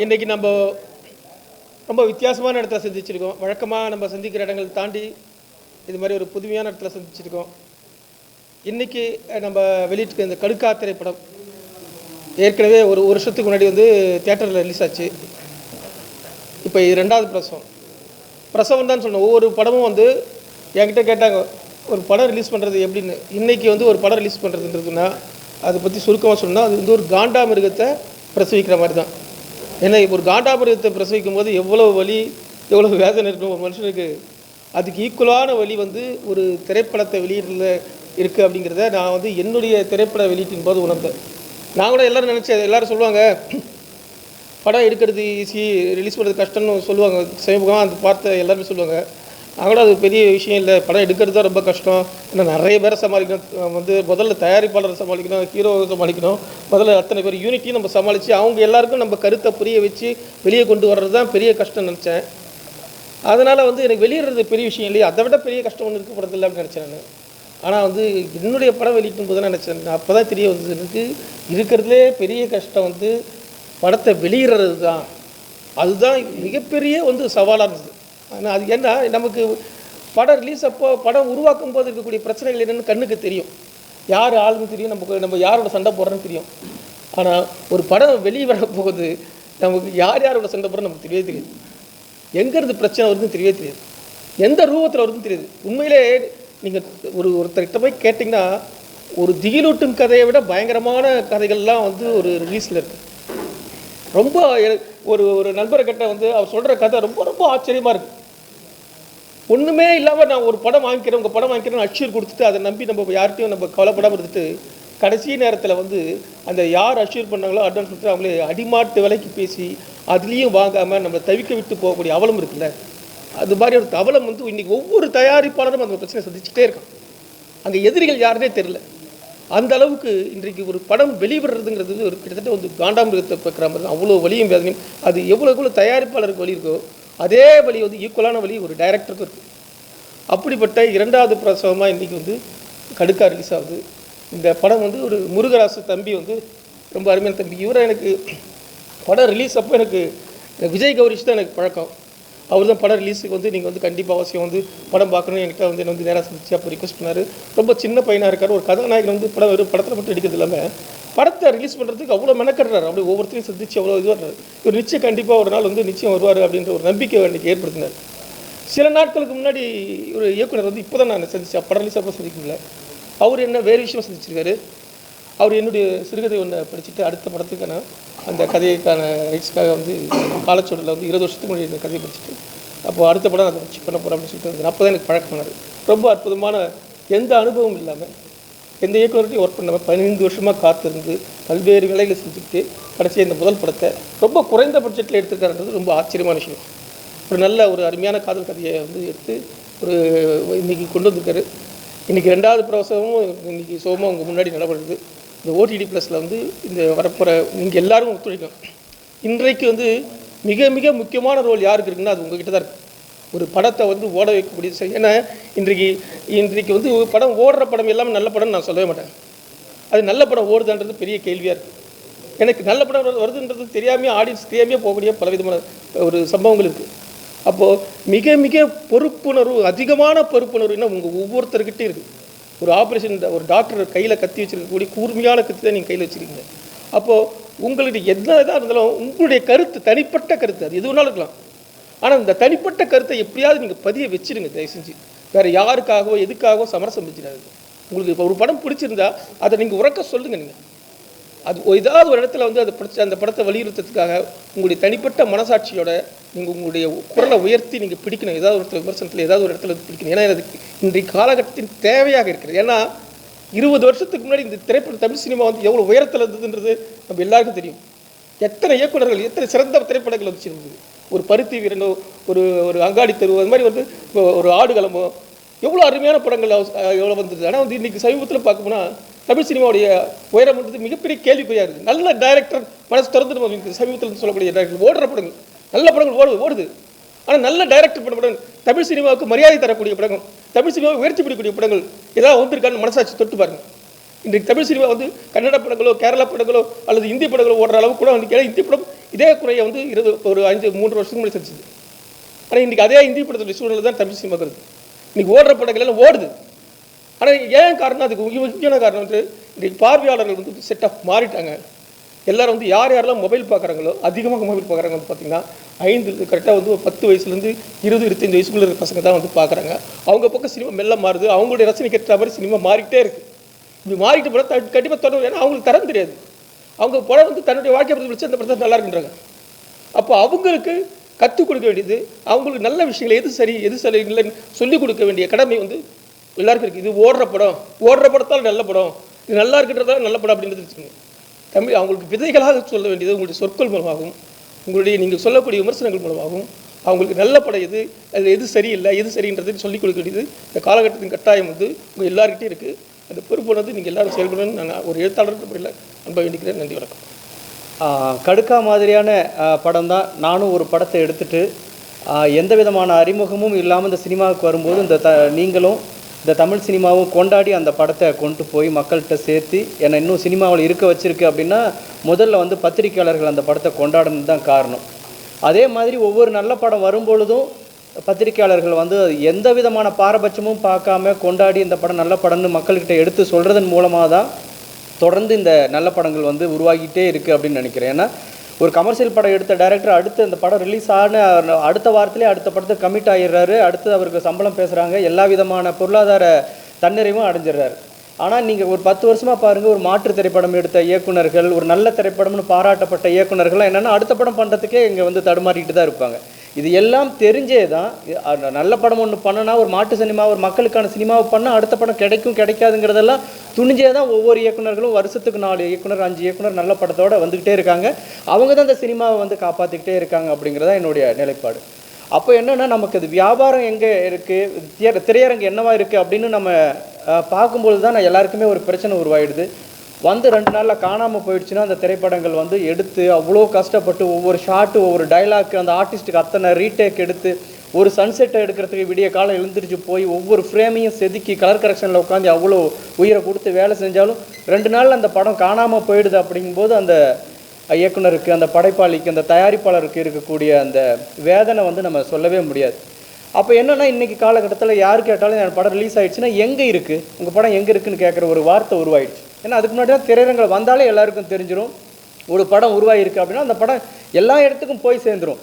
இன்றைக்கி நம்ம ரொம்ப வித்தியாசமான இடத்துல சந்திச்சிருக்கோம். வழக்கமாக நம்ம சந்திக்கிற இடங்கள் தாண்டி இது மாதிரி ஒரு புதுமையான இடத்துல சந்திச்சிருக்கோம். இன்றைக்கி நம்ம வெளியிட்டு இந்த கடுக்கா திரைப்படம் ஏற்கனவே ஒரு வருஷத்துக்கு முன்னாடி வந்து தியேட்டரில் ரிலீஸ் ஆச்சு. இப்போ இது ரெண்டாவது பிரசவம் தான் சொன்னோம். ஒவ்வொரு படமும் வந்து என்கிட்ட கேட்டாங்க, ஒரு படம் ரிலீஸ் பண்ணுறது எப்படின்னு. இன்றைக்கி வந்து ஒரு படம் ரிலீஸ் பண்ணுறதுன்றதுன்னா அதை பற்றி சுருக்கமாக சொன்னால் அது வந்து ஒரு காண்டாமிருகத்தை பிரசவிக்கிற மாதிரி தான். ஏன்னா இப்போ ஒரு காண்டாமிருகத்தை பிரசவிக்கும் போது எவ்வளோ வலி, எவ்வளோ வேதனை இருக்கணும் ஒரு மனுஷனுக்கு. அதுக்கு ஈக்குவலான வலி வந்து ஒரு திரைப்படத்தை வெளியிடல இருக்குது அப்படிங்கிறத நான் வந்து என்னுடைய திரைப்பட வெளியீட்டின் போது உணர்ந்தேன். நான் கூட எல்லோரும் நினச்சேன், எல்லோரும் சொல்லுவாங்க படம் எடுக்கிறது ஈஸி, ரிலீஸ் பண்ணுறது கஷ்டம்னு சொல்லுவாங்க. சமீபமாக அந்த பார்த்த எல்லாருமே சொல்லுவாங்க. நான் கூட அது பெரிய விஷயம் இல்லை, படம் எடுக்கிறது தான் ரொம்ப கஷ்டம். ஏன்னா நிறைய பேரை சமாளிக்கணும், வந்து முதல்ல தயாரிப்பாளரை சமாளிக்கணும், ஹீரோவை சமாளிக்கணும், முதல்ல அத்தனை பேர் யூனிட்டியும் நம்ம சமாளித்து அவங்க எல்லாருக்கும் நம்ம கருத்தை புரிய வச்சு வெளியே கொண்டு வர்றது தான் பெரிய கஷ்டம்னு நினச்சேன். அதனால் வந்து எனக்கு வெளியிடுறது பெரிய விஷயம் இல்லையா, அதை விட பெரிய கஷ்டம் ஒன்று இருக்கப்படுறதில்லை அப்படின்னு நினச்சேன் நான். ஆனால் வந்து என்னுடைய படம் வெளியிட்டும் போது தான் நினச்சேன், அப்போ தான் தெரிய வந்தது எனக்கு இருக்கிறதுலே பெரிய கஷ்டம் வந்து படத்தை வெளியிடுறது தான். அதுதான் மிகப்பெரிய வந்து சவாலாக இருந்தது. ஆனால் அது என்ன, நமக்கு படம் ரிலீஸ் அப்போ படம் உருவாக்கும் போது இருக்கக்கூடிய பிரச்சனைகள் என்னென்னு கண்ணுக்கு தெரியும், யார் ஆளுன்னு தெரியும், நம்ம யாரோட சண்டை போடுறோன்னு தெரியும். ஆனால் ஒரு படம் வெளியே வர போகுது நமக்கு யாரோட சண்டை போடுறோன்னு நமக்கு தெரியவே தெரியாது, எங்கேருந்து பிரச்சனை வருதுன்னு தெரியவே தெரியாது, எந்த ரூபத்தில் வருதுன்னு தெரியாது. உண்மையிலே நீங்கள் ஒருத்தர்கிட்ட போய் கேட்டிங்கன்னா ஒரு திகிலூட்டும் கதையை விட பயங்கரமான கதைகள்லாம் வந்து ஒரு ரிலீஸில் இருக்குது. ரொம்ப ஒரு நண்பரை கிட்ட வந்து அவர் சொல்கிற கதை ரொம்ப ரொம்ப ஆச்சரியமாக இருக்குது. ஒன்றுமே இல்லாமல் நான் ஒரு படம் வாங்கிக்கிறேன், உங்கள் படம் வாங்கிக்கிறேன் அஷ்யூர் கொடுத்துட்டு அதை நம்பி நம்ம யார்கிட்டையும் நம்ம கவலைப்படாமல் இருந்துட்டு கடைசி நேரத்தில் வந்து அந்த யார் அஷ்யூர் பண்ணாங்களோ அட்வான்ஸ் கொடுத்து அவங்களே அடிமாட்டு விலைக்கு பேசி அதுலேயும் வாங்காமல் நம்ம தவிக்க விட்டு போகக்கூடிய அவலம் இருக்குல்ல, அது மாதிரி ஒரு அவலம் வந்து இன்றைக்கி ஒவ்வொரு தயாரிப்பாளரும் அந்த பிரச்சனை சந்திச்சுட்டே இருக்கான். அங்கே எதிரிகள் யாருன்னே தெரில. அந்த அளவுக்கு இன்றைக்கு ஒரு படம் வெளிவிடுறதுங்கிறது ஒரு கிட்டத்தட்ட வந்து காண்டாமிருகத்தை பார்க்குற மாதிரி தான். அவ்வளோ வலியும் வேதனையும். அது எவ்வளோ தயாரிப்பாளருக்கு வலி இருக்கோ அதே வலி வந்து ஈக்குவலான வலி ஒரு டைரக்டருக்கு இருக்குது. அப்படிப்பட்ட இரண்டாவது பிரசவமாக இன்றைக்கி வந்து கடுக்கா ரிலீஸ் ஆகுது. இந்த படம் வந்து ஒரு முருகராசு தம்பி வந்து ரொம்ப அருமையான தம்பி. இவரை எனக்கு படம் ரிலீஸ் அப்போ எனக்கு விஜய் கௌரிஷ் தான் எனக்கு பழக்கம். அவர் தான் படம் ரிலீஸுக்கு வந்து நீங்கள் வந்து கண்டிப்பாக அவசியம் வந்து படம் பார்க்கணும்னு என்கிட்ட வந்து என்ன வந்து நேராக சந்திச்சு அப்போ ரிக்வஸ்ட் பண்ணார். ரொம்ப சின்ன பையனாக இருக்கார், ஒரு கதாநாயகன் வந்து படத்தில் மட்டும் எடுக்கிறது இல்லாமல் படத்தை ரிலீஸ் பண்ணுறதுக்கு அவ்வளோ மெனக்கட்டுறாரு. அப்படி ஒவ்வொருத்தரையும் சந்திச்சு அவ்வளோ இதுவாக இவர் நிச்சயம் கண்டிப்பாக ஒரு நாள் வந்து நிச்சயம் வருவார் அப்படின்ற ஒரு நம்பிக்கை அன்றைக்கி ஏற்படுத்தினார். சில நாட்களுக்கு முன்னாடி ஒரு இயக்குனர் வந்து இப்போ தான் நான் சந்தித்தேன், படம் ரிலீஸ் அப்போ சந்திக்கல. அவர் என்ன வேறு விஷயம் சந்திச்சிருக்காரு. அவர் என்னுடைய சிறுகதை ஒன்று படிச்சுட்டு அடுத்த படத்துக்கான அந்த கதைக்கான ரைட்ஸ்க்காக வந்து காலச்சோடில் வந்து 20 வருஷத்துக்கு முன்னாடி இந்த கதையை படிச்சுட்டு அப்போ அடுத்த படம் அதை வச்சு பண்ண போகிறோம் அப்படின்னு சொல்லிட்டு அப்போ தான் எனக்கு பழக்கமானார். ரொம்ப அற்புதமான, எந்த அனுபவம் இல்லாமல் எந்த இயக்குநர்கிட்டையும் ஒர்க் பண்ணாமல் 15 வருஷமாக காத்திருந்து பல்வேறு வேலைகளை செஞ்சுக்கிட்டு கடைசியாக இந்த முதல் படத்தை ரொம்ப குறைந்த பட்ஜெட்டில் எடுத்துருக்காருன்றது ரொம்ப ஆச்சரியமான விஷயம். ஒரு நல்ல ஒரு அருமையான காதல் கதையை வந்து எடுத்து ஒரு இன்றைக்கி கொண்டு வந்திருக்காரு. இன்றைக்கி ரெண்டாவது பிரசவமும் இன்றைக்கி சோகமாக உங்கள் முன்னாடி நடைபெறுது. இந்த ஓடிடி ப்ளஸில் வந்து இந்த வரப்போகிற நீங்கள் எல்லோரும் ஒத்துழைக்கணும். இன்றைக்கு வந்து மிக மிக முக்கியமான ரோல் யாருக்கு இருக்குன்னா அது உங்ககிட்ட தான் இருக்குது. ஒரு படத்தை வந்து ஓட வைக்கக்கூடிய, ஏன்னா இன்றைக்கு வந்து படம் ஓடுற படம் எல்லாமே நல்ல படம்னு நான் சொல்லவே மாட்டேன். அது நல்ல படம் ஓடுதுன்றது பெரிய கேள்வியாக இருக்குது. எனக்கு நல்ல படம் வருதுன்றது தெரியாமையே ஆடியன்ஸ் தெரியாமையே போகக்கூடிய பலவிதமான ஒரு சம்பவங்கள் இருக்குது. அப்போது மிக மிக பொறுப்புணர்வு, அதிகமான பொறுப்புணர்வுன்னா உங்கள் ஒவ்வொருத்தர்கிட்டே இருக்குது. ஒரு ஆப்ரேஷன் ஒரு டாக்டர் கையில் கத்தி வச்சுருக்கக்கூடிய கூர்மையான கத்தி தான் நீங்கள் கையில் வச்சுருக்கீங்க. அப்போது உங்களுக்கு என்ன இதாக இருந்தாலும் உங்களுடைய கருத்து, தனிப்பட்ட கருத்து, அது எது வேணாலும் இருக்கலாம். ஆனால் இந்த தனிப்பட்ட கருத்தை எப்படியாவது நீங்கள் பதிய வச்சுருங்க தயவு செஞ்சு. வேறு யாருக்காகவோ எதுக்காகவோ சமரசம் வச்சுடாது. உங்களுக்கு இப்போ ஒரு படம் பிடிச்சிருந்தா அதை நீங்கள் உறக்க சொல்லுங்கள். நீங்கள் அது ஏதாவது ஒரு இடத்துல வந்து அந்த படத்தை வலியுறுத்துறதுக்காக உங்களுடைய தனிப்பட்ட மனசாட்சியோட நீங்கள் உங்களுடைய குரலை உயர்த்தி நீங்கள் பிடிக்கணும். ஏதாவது ஒரு இடத்துல விமர்சனத்தில் ஏதாவது ஒரு இடத்துல பிடிக்கணும். ஏன்னா அதுக்கு இன்றைய காலகட்டத்தின் தேவையாக இருக்கிறது. ஏன்னா 20 வருஷத்துக்கு முன்னாடி இந்த திரைப்பட தமிழ் சினிமா வந்து எவ்வளோ உயரத்தில் இருந்ததுன்றது நம்ம எல்லாருக்கும் தெரியும். எத்தனை இயக்குநர்கள், எத்தனை சிறந்த திரைப்படங்கள் வந்துச்சிருந்தது. ஒரு பருத்தி வீரனோ, ஒரு அங்காடி தெருவோ, அது மாதிரி வந்து ஒரு ஆடுகளமோ, எவ்வளோ அருமையான படங்கள் எவ்வளோ வந்தது. ஆனால் வந்து இன்றைக்கி சமீபத்தில் பார்க்கணும்னா தமிழ் சினிமாவுடைய உயரம் வந்து மிகப்பெரிய கேள்விக்குறியாக இருக்குது. நல்ல டைரக்டர் மனசு திறந்துட்டு நம்ம சமீபத்தில் சொல்லக்கூடிய டைரக்டர் ஓடுற படங்கள், நல்ல படங்கள் ஓடுது. ஆனால் நல்ல டைரக்டர் பண்ண படம், தமிழ் சினிமாவுக்கு மரியாதை தரக்கூடிய படங்கள், தமிழ் சினிமாவை உயர்த்தி பிடிக்கக்கூடிய படங்கள் ஏதாவது வந்திருக்கான்னு மனசாட்சி தொட்டு பாருங்கள். இன்றைக்கு தமிழ் சினிமா வந்து கன்னட படங்களோ கேரளா படங்களோ அல்லது இந்தி படங்களோ ஓடுற அளவுக்கு கூட வந்து இந்தி படம் இதே குறையை வந்து 3 வருஷத்துக்கு முன்னாடி செஞ்சுது. ஆனால் இன்றைக்கி அதே இந்தி படத்துடைய சூழ்நிலை தான் தமிழ் சினிமா இருக்குது. இன்றைக்கி ஓடுற படங்கள் எல்லாம் ஓடுது. ஆனால் ஏன் காரணம், அதுக்கு முக்கியமான காரணம் வந்து இன்றைக்கி பார்வையாளர்கள் வந்து செட் ஆஃப் மாறிட்டாங்க. எல்லோரும் வந்து யாரெல்லாம் மொபைல் பார்க்குறாங்களோ, அதிகமாக மொபைல் பார்க்குறாங்க வந்து பார்த்திங்கன்னா 5 கரெக்டாக வந்து 10 வயசுலேருந்து 20-25 வயசுக்குள்ள இருக்கிற பசங்க தான் வந்து பார்க்குறாங்க. அவங்க பக்கம் சினிமா மெல்ல மாறுது. அவங்களுடைய ரசனைக்கு ஏற்ற மாதிரி சினிமா மாறிக்கிட்டே இருக்குது. இப்படி மாறிட்டு போனால் கண்டிப்பாக தொடரும். ஏன்னா அவங்களுக்கு தரம் தெரியாது. அவங்க படம் வந்து தன்னுடைய வாழ்க்கை பற்றி வச்சு அந்த படத்தை நல்லா இருக்குன்றாங்க. அப்போ அவங்களுக்கு கற்றுக் கொடுக்க வேண்டியது, அவங்களுக்கு நல்ல விஷயங்கள் எது சரி எது சரி இல்லைன்னு சொல்லிக் கொடுக்க வேண்டிய கடமை வந்து எல்லாருக்கும் இருக்குது. இது ஓடுற படத்தால் நல்ல படம், இது நல்லா இருக்குன்றதால நல்ல படம் அப்படின்றது வச்சுக்கோங்க. தமிழ் அவங்களுக்கு விதைகளாக சொல்ல வேண்டியது உங்களுடைய சொற்கள் மூலமாகவும் உங்களுடைய நீங்கள் சொல்லக்கூடிய விமர்சனங்கள் மூலமாகவும் அவங்களுக்கு நல்ல படம் எது, அது எது சரியில்லை எது சரின்றதுன்னு சொல்லிக் கொடுக்க வேண்டியது இந்த காலகட்டத்தின் கட்டாயம் வந்து உங்கள் எல்லாருக்கிட்டே இருக்குது. அந்த பொறுப்பு வந்து நீங்கள் எல்லாரும் செயல்படணும்னு நான் ஒரு எழுத்தாளர் முறையில் அன்பை வேண்டிக்கிறேன். நன்றி, வணக்கம். கடுக்கா மாதிரியான படம் தான். நானும் ஒரு படத்தை எடுத்துகிட்டு எந்த விதமான அறிமுகமும் இல்லாமல் இந்த சினிமாவுக்கு வரும்போது நீங்களும் இந்த தமிழ் சினிமாவும் கொண்டாடி அந்த படத்தை கொண்டு போய் மக்கள்கிட்ட சேர்த்து என்னை இன்னும் சினிமாவில் இருக்க வச்சுருக்கு அப்படின்னா முதல்ல வந்து பத்திரிகையாளர்கள் அந்த படத்தை கொண்டாடுனது தான் காரணம். அதே மாதிரி ஒவ்வொரு நல்ல படம் வரும்பொழுதும் பத்திரிகையாளர்கள் வந்து எந்த விதமான பாரபட்சமும் பார்க்காம கொண்டாடி இந்த படம் நல்ல படம்னு மக்கள்கிட்ட எடுத்து சொல்கிறதன் மூலமாக தான் தொடர்ந்து இந்த நல்ல படங்கள் வந்து உருவாகிட்டே இருக்குது அப்படின்னு நினைக்கிறேன். ஏன்னா ஒரு கமர்ஷியல் படம் எடுத்த டைரக்டர் அடுத்து அந்த படம் ரிலீஸ் ஆன அடுத்த வாரத்திலே அடுத்த படத்தை கமிட் ஆகிடுறாரு. அடுத்து அவருக்கு சம்பளம் பேசுகிறாங்க, எல்லா விதமான பொருளாதார தன்னிறைவும் அடைஞ்சிடுறாரு. ஆனால் நீங்கள் ஒரு 10 வருஷமாக பாருங்கள், ஒரு மாற்று திரைப்படம் எடுத்த இயக்குநர்கள், ஒரு நல்ல திரைப்படம்னு பாராட்டப்பட்ட இயக்குநர்கள்லாம் என்னென்னா அடுத்த படம் பண்ணுறதுக்கே இங்கே வந்து தடுமாறிட்டு தான் இருப்பாங்க. இது எல்லாம் தெரிஞ்சே தான் நல்ல படம் ஒன்று பண்ணனா ஒரு மாட்டு சினிமா ஒரு மக்களுக்கான சினிமாவை பண்ணால் அடுத்த படம் கிடைக்கும் கிடைக்காதுங்கிறதெல்லாம் துணிஞ்சே தான் ஒவ்வொரு இயக்குநர்களும் வருஷத்துக்கு 4 இயக்குனர் 5 இயக்குனர் நல்ல படத்தோடு வந்துக்கிட்டே இருக்காங்க. அவங்க தான் இந்த சினிமாவை வந்து காப்பாற்றிக்கிட்டே இருக்காங்க அப்படிங்கிறதா என்னுடைய நிலைப்பாடு. அப்போ என்னென்னா நமக்கு அது வியாபாரம் எங்கே இருக்குது, திரையரங்கு என்னவா இருக்குது அப்படின்னு நம்ம பார்க்கும்பொழுது தான் எல்லாருக்குமே ஒரு பிரச்சனை உருவாயிடுது. வந்து 2 நாளில் காணாமல் போயிடுச்சுன்னா அந்த திரைப்படங்கள் வந்து எடுத்து அவ்வளோ கஷ்டப்பட்டு ஒவ்வொரு ஷாட்டு ஒவ்வொரு டைலாக்கு அந்த ஆர்டிஸ்ட்டுக்கு அத்தனை ரீடேக் எடுத்து ஒரு சன்செட்டை எடுக்கிறதுக்கு விடிய காலம் எழுந்திரிச்சு போய் ஒவ்வொரு ஃப்ரேமையும் செதுக்கி கலர் கரெக்ஷனில் உட்காந்து அவ்வளோ உயிரை கொடுத்து வேலை செஞ்சாலும் 2 நாளில் அந்த படம் காணாமல் போயிடுது. அப்படிங்கும்போது அந்த இயக்குனருக்கு, அந்த படைப்பாளிக்கு, அந்த தயாரிப்பாளருக்கு இருக்கக்கூடிய அந்த வேதனை வந்து நம்ம சொல்லவே முடியாது. அப்போ என்னென்னா இன்றைக்கி காலகட்டத்தில் யார் கேட்டாலும் என் படம் ரிலீஸ் ஆகிடுச்சுன்னா எங்கே இருக்குது உங்கள் படம் எங்கே இருக்குதுன்னு கேட்குற ஒரு வார்த்தை உருவாயிடுச்சு. ஏன்னா அதுக்கு முன்னாடி தான் திரையரங்கில் வந்தாலே எல்லாருக்கும் தெரிஞ்சிடும் ஒரு படம் உருவாகிருக்கு அப்படின்னா அந்த படம் எல்லா இடத்துக்கும் போய் சேர்ந்துடும்.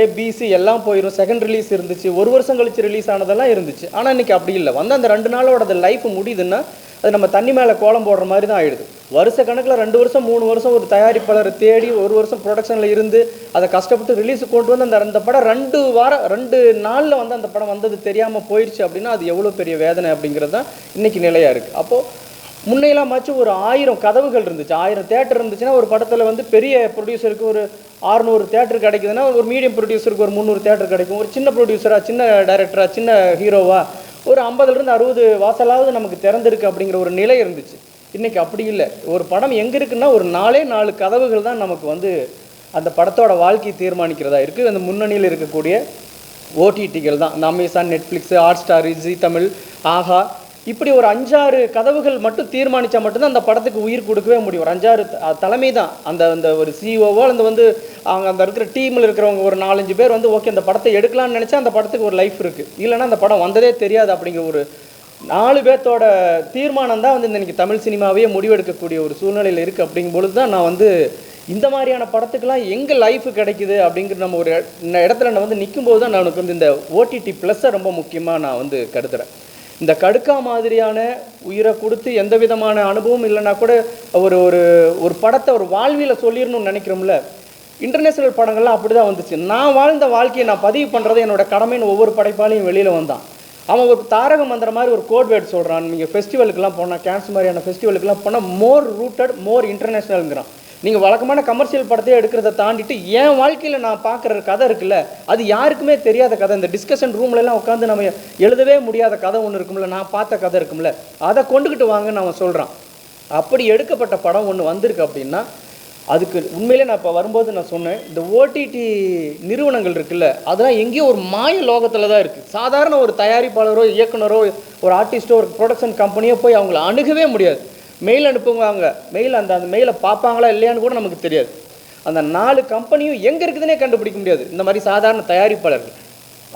ஏபிசி எல்லாம் போயிடும். செகண்ட் ரிலீஸ் இருந்துச்சு, 1 வருஷம் கழிச்சு ரிலீஸ் ஆனதெல்லாம் இருந்துச்சு. ஆனால் இன்றைக்கி அப்படி இல்லை. வந்து அந்த 2 நாளோட அந்த லைஃப் முடியுதுன்னா அது நம்ம தண்ணி மேலே கோலம் போடுற மாதிரி தான் ஆகிடுது. வருஷ கணக்கில் 2 வருஷம் 3 வருஷம் ஒரு தயாரிப்பாளரை தேடி 1 வருஷம் ப்ரொடக்ஷனில் இருந்து அதை கஷ்டப்பட்டு ரிலீஸுக்கு கொண்டு வந்து அந்த படம் 2 நாளில் வந்து அந்த படம் வந்தது தெரியாமல் போயிடுச்சு அப்படின்னா அது எவ்வளோ பெரிய வேதனை அப்படிங்கிறது தான் இன்றைக்கி நிலையாக இருக்குது. அப்போது முன்னையெல்லாமாச்சும் ஒரு 1000 கதவுகள் இருந்துச்சு, 1000 தேட்டர் இருந்துச்சுன்னா ஒரு படத்தில் வந்து பெரிய ப்ரொடியூசருக்கு ஒரு 600 தேட்டர் கிடைக்குதுன்னா ஒரு மீடியம் ப்ரொடியூசருக்கு ஒரு 300 தேட்டர் கிடைக்கும். ஒரு சின்ன ப்ரொடியூசராக, சின்ன டைரக்டராக, சின்ன ஹீரோவா ஒரு 50லேருந்து 60 வாசலாவது நமக்கு திறந்திருக்கு அப்படிங்கிற ஒரு நிலை இருந்துச்சு. இன்றைக்கி அப்படி இல்லை. ஒரு படம் எங்கே இருக்குன்னா ஒரு 4 கதவுகள் தான் நமக்கு வந்து அந்த படத்தோட வாழ்க்கையை தீர்மானிக்கிறதா இருக்குது. அந்த முன்னணியில் இருக்கக்கூடிய ஓடிடிகள் தான், இந்த Amazon, Netflix, Hotstar, Zee Tamil, Aha, இப்படி ஒரு 5-6 கதவுகள் மட்டும் தீர்மானித்தா மட்டும்தான் அந்த படத்துக்கு உயிர் கொடுக்கவே முடியும். ஒரு 5-6 தலைமை தான் அந்த ஒரு சிஓவோ அந்த வந்து அவங்க அந்த இருக்கிற டீமில் இருக்கிறவங்க ஒரு 4-5 பேர் வந்து ஓகே அந்த படத்தை எடுக்கலாம்னு நினச்சா அந்த படத்துக்கு ஒரு லைஃப் இருக்குது. இல்லைன்னா அந்த படம் வந்ததே தெரியாது. அப்படிங்கிற ஒரு 4 பேர்த்தோட தீர்மானம் தான் வந்து இன்றைக்கி தமிழ் சினிமாவே முடிவெடுக்கக்கூடிய ஒரு சூழ்நிலையில் இருக்குது. அப்படிங்கும்பொழுது தான் நான் வந்து இந்த மாதிரியான படத்துக்கெலாம் எங்கே லைஃப் கிடைக்குது அப்படிங்கிற நம்ம ஒரு இடத்துல நான் வந்து நிற்கும்போது தான் எனக்கு வந்து இந்த ஓடிடி ப்ளஸ்ஸை ரொம்ப முக்கியமாக நான் வந்து கருதுகிறேன். இந்த கடுக்கா மாதிரியான உயிரை கொடுத்து எந்த விதமான அனுபவம் இல்லைன்னா கூட ஒரு ஒரு படத்தை ஒரு வாழ்வியில் சொல்லிடணும்னு நினைக்கிறோம்ல, இன்டர்நேஷ்னல் படங்கள்லாம் அப்படி தான் வந்துச்சு. நான் வாழ்ந்த வாழ்க்கையை நான் பதிவு பண்ணுறது என்னோட கடமைன்னு ஒவ்வொரு படைப்பாளையும் வெளியில் வந்தான். அவன் ஒரு தாரக மந்திர மாதிரி ஒரு கோட் வேர்ட் சொல்கிறான். நீங்கள் ஃபெஸ்டிவலுக்குலாம் போனால், கேன்ஸ் மாதிரியான ஃபெஸ்டிவலுக்குலாம் போனால் மோர் ரூட்டட் மோர் இன்டர்நேஷ்னல்ங்கிறான். நீங்கள் வழக்கமான கமர்ஷியல் படத்தையே எடுக்கிறத தாண்டிட்டு என் வாழ்க்கையில் நான் பார்க்குற கதை இருக்குல்ல, அது யாருக்குமே தெரியாத கதை. இந்த டிஸ்கஷன் ரூம்லலாம் உட்காந்து நம்ம எழுதவே முடியாத கதை ஒன்று இருக்கும்ல, நான் பார்த்த கதை இருக்கும்ல, அதை கொண்டுக்கிட்டு வாங்கன்னு அவன் சொல்கிறான். அப்படி எடுக்கப்பட்ட படம் ஒன்று வந்திருக்கு அப்படின்னா அதுக்கு உண்மையிலே நான் இப்போ வரும்போது நான் சொன்னேன், இந்த ஓடிடி நிறுவனங்கள் இருக்குல்ல, அதெல்லாம் எங்கேயோ ஒரு மாய லோகத்தில் தான் இருக்குது. சாதாரண ஒரு தயாரிப்பாளரோ, இயக்குனரோ, ஒரு ஆர்டிஸ்ட்டோ, ஒரு ப்ரொடக்ஷன் கம்பெனியோ போய் அவங்கள அணுகவே முடியாது. மெயில் அனுப்புவாங்க, மெயில் அந்த அந்த மெயிலை பார்ப்பாங்களா இல்லையான்னு கூட நமக்கு தெரியாது. அந்த 4 கம்பெனியும் எங்கே இருக்குதுன்னே கண்டுபிடிக்க முடியாது. இந்த மாதிரி சாதாரண தயாரிப்பாளர்கள்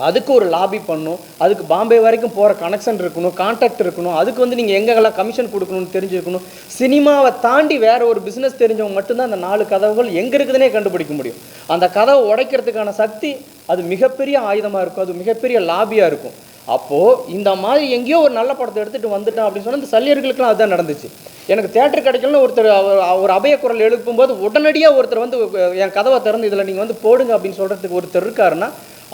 அதுக்கு ஒரு லாபி பண்ணணும், அதுக்கு பாம்பே வரைக்கும் போகிற கனெக்ஷன் இருக்கணும், கான்டாக்ட் இருக்கணும், அதுக்கு வந்து நீங்கள் எங்கெல்லாம் கமிஷன் கொடுக்கணும்னு தெரிஞ்சுக்கணும். சினிமாவை தாண்டி வேறு ஒரு பிஸ்னஸ் தெரிஞ்சவங்க மட்டும்தான் அந்த 4 கதவுகள் எங்கே இருக்குதுன்னே கண்டுபிடிக்க முடியும். அந்த கதவை உடைக்கிறதுக்கான சக்தி அது மிகப்பெரிய ஆயுதமாக இருக்கும், அது மிகப்பெரிய லாபியாக இருக்கும். அப்போது இந்த மாதிரி எங்கேயோ ஒரு நல்ல படத்தை எடுத்துகிட்டு வந்துட்டான் அப்படின்னு சொன்னால் இந்த சல்லியர்களுக்கெல்லாம் அதுதான் நடந்துச்சு. எனக்கு தேட்டர் கிடைக்கலன்னு ஒருத்தர் ஒரு அபய குரல் எழுப்பும்போது உடனடியாக ஒருத்தர் வந்து என் கதவை திறந்து இதில் நீங்கள் வந்து போடுங்க அப்படின்னு சொல்கிறதுக்கு ஒருத்தர் இருக்காருன்னா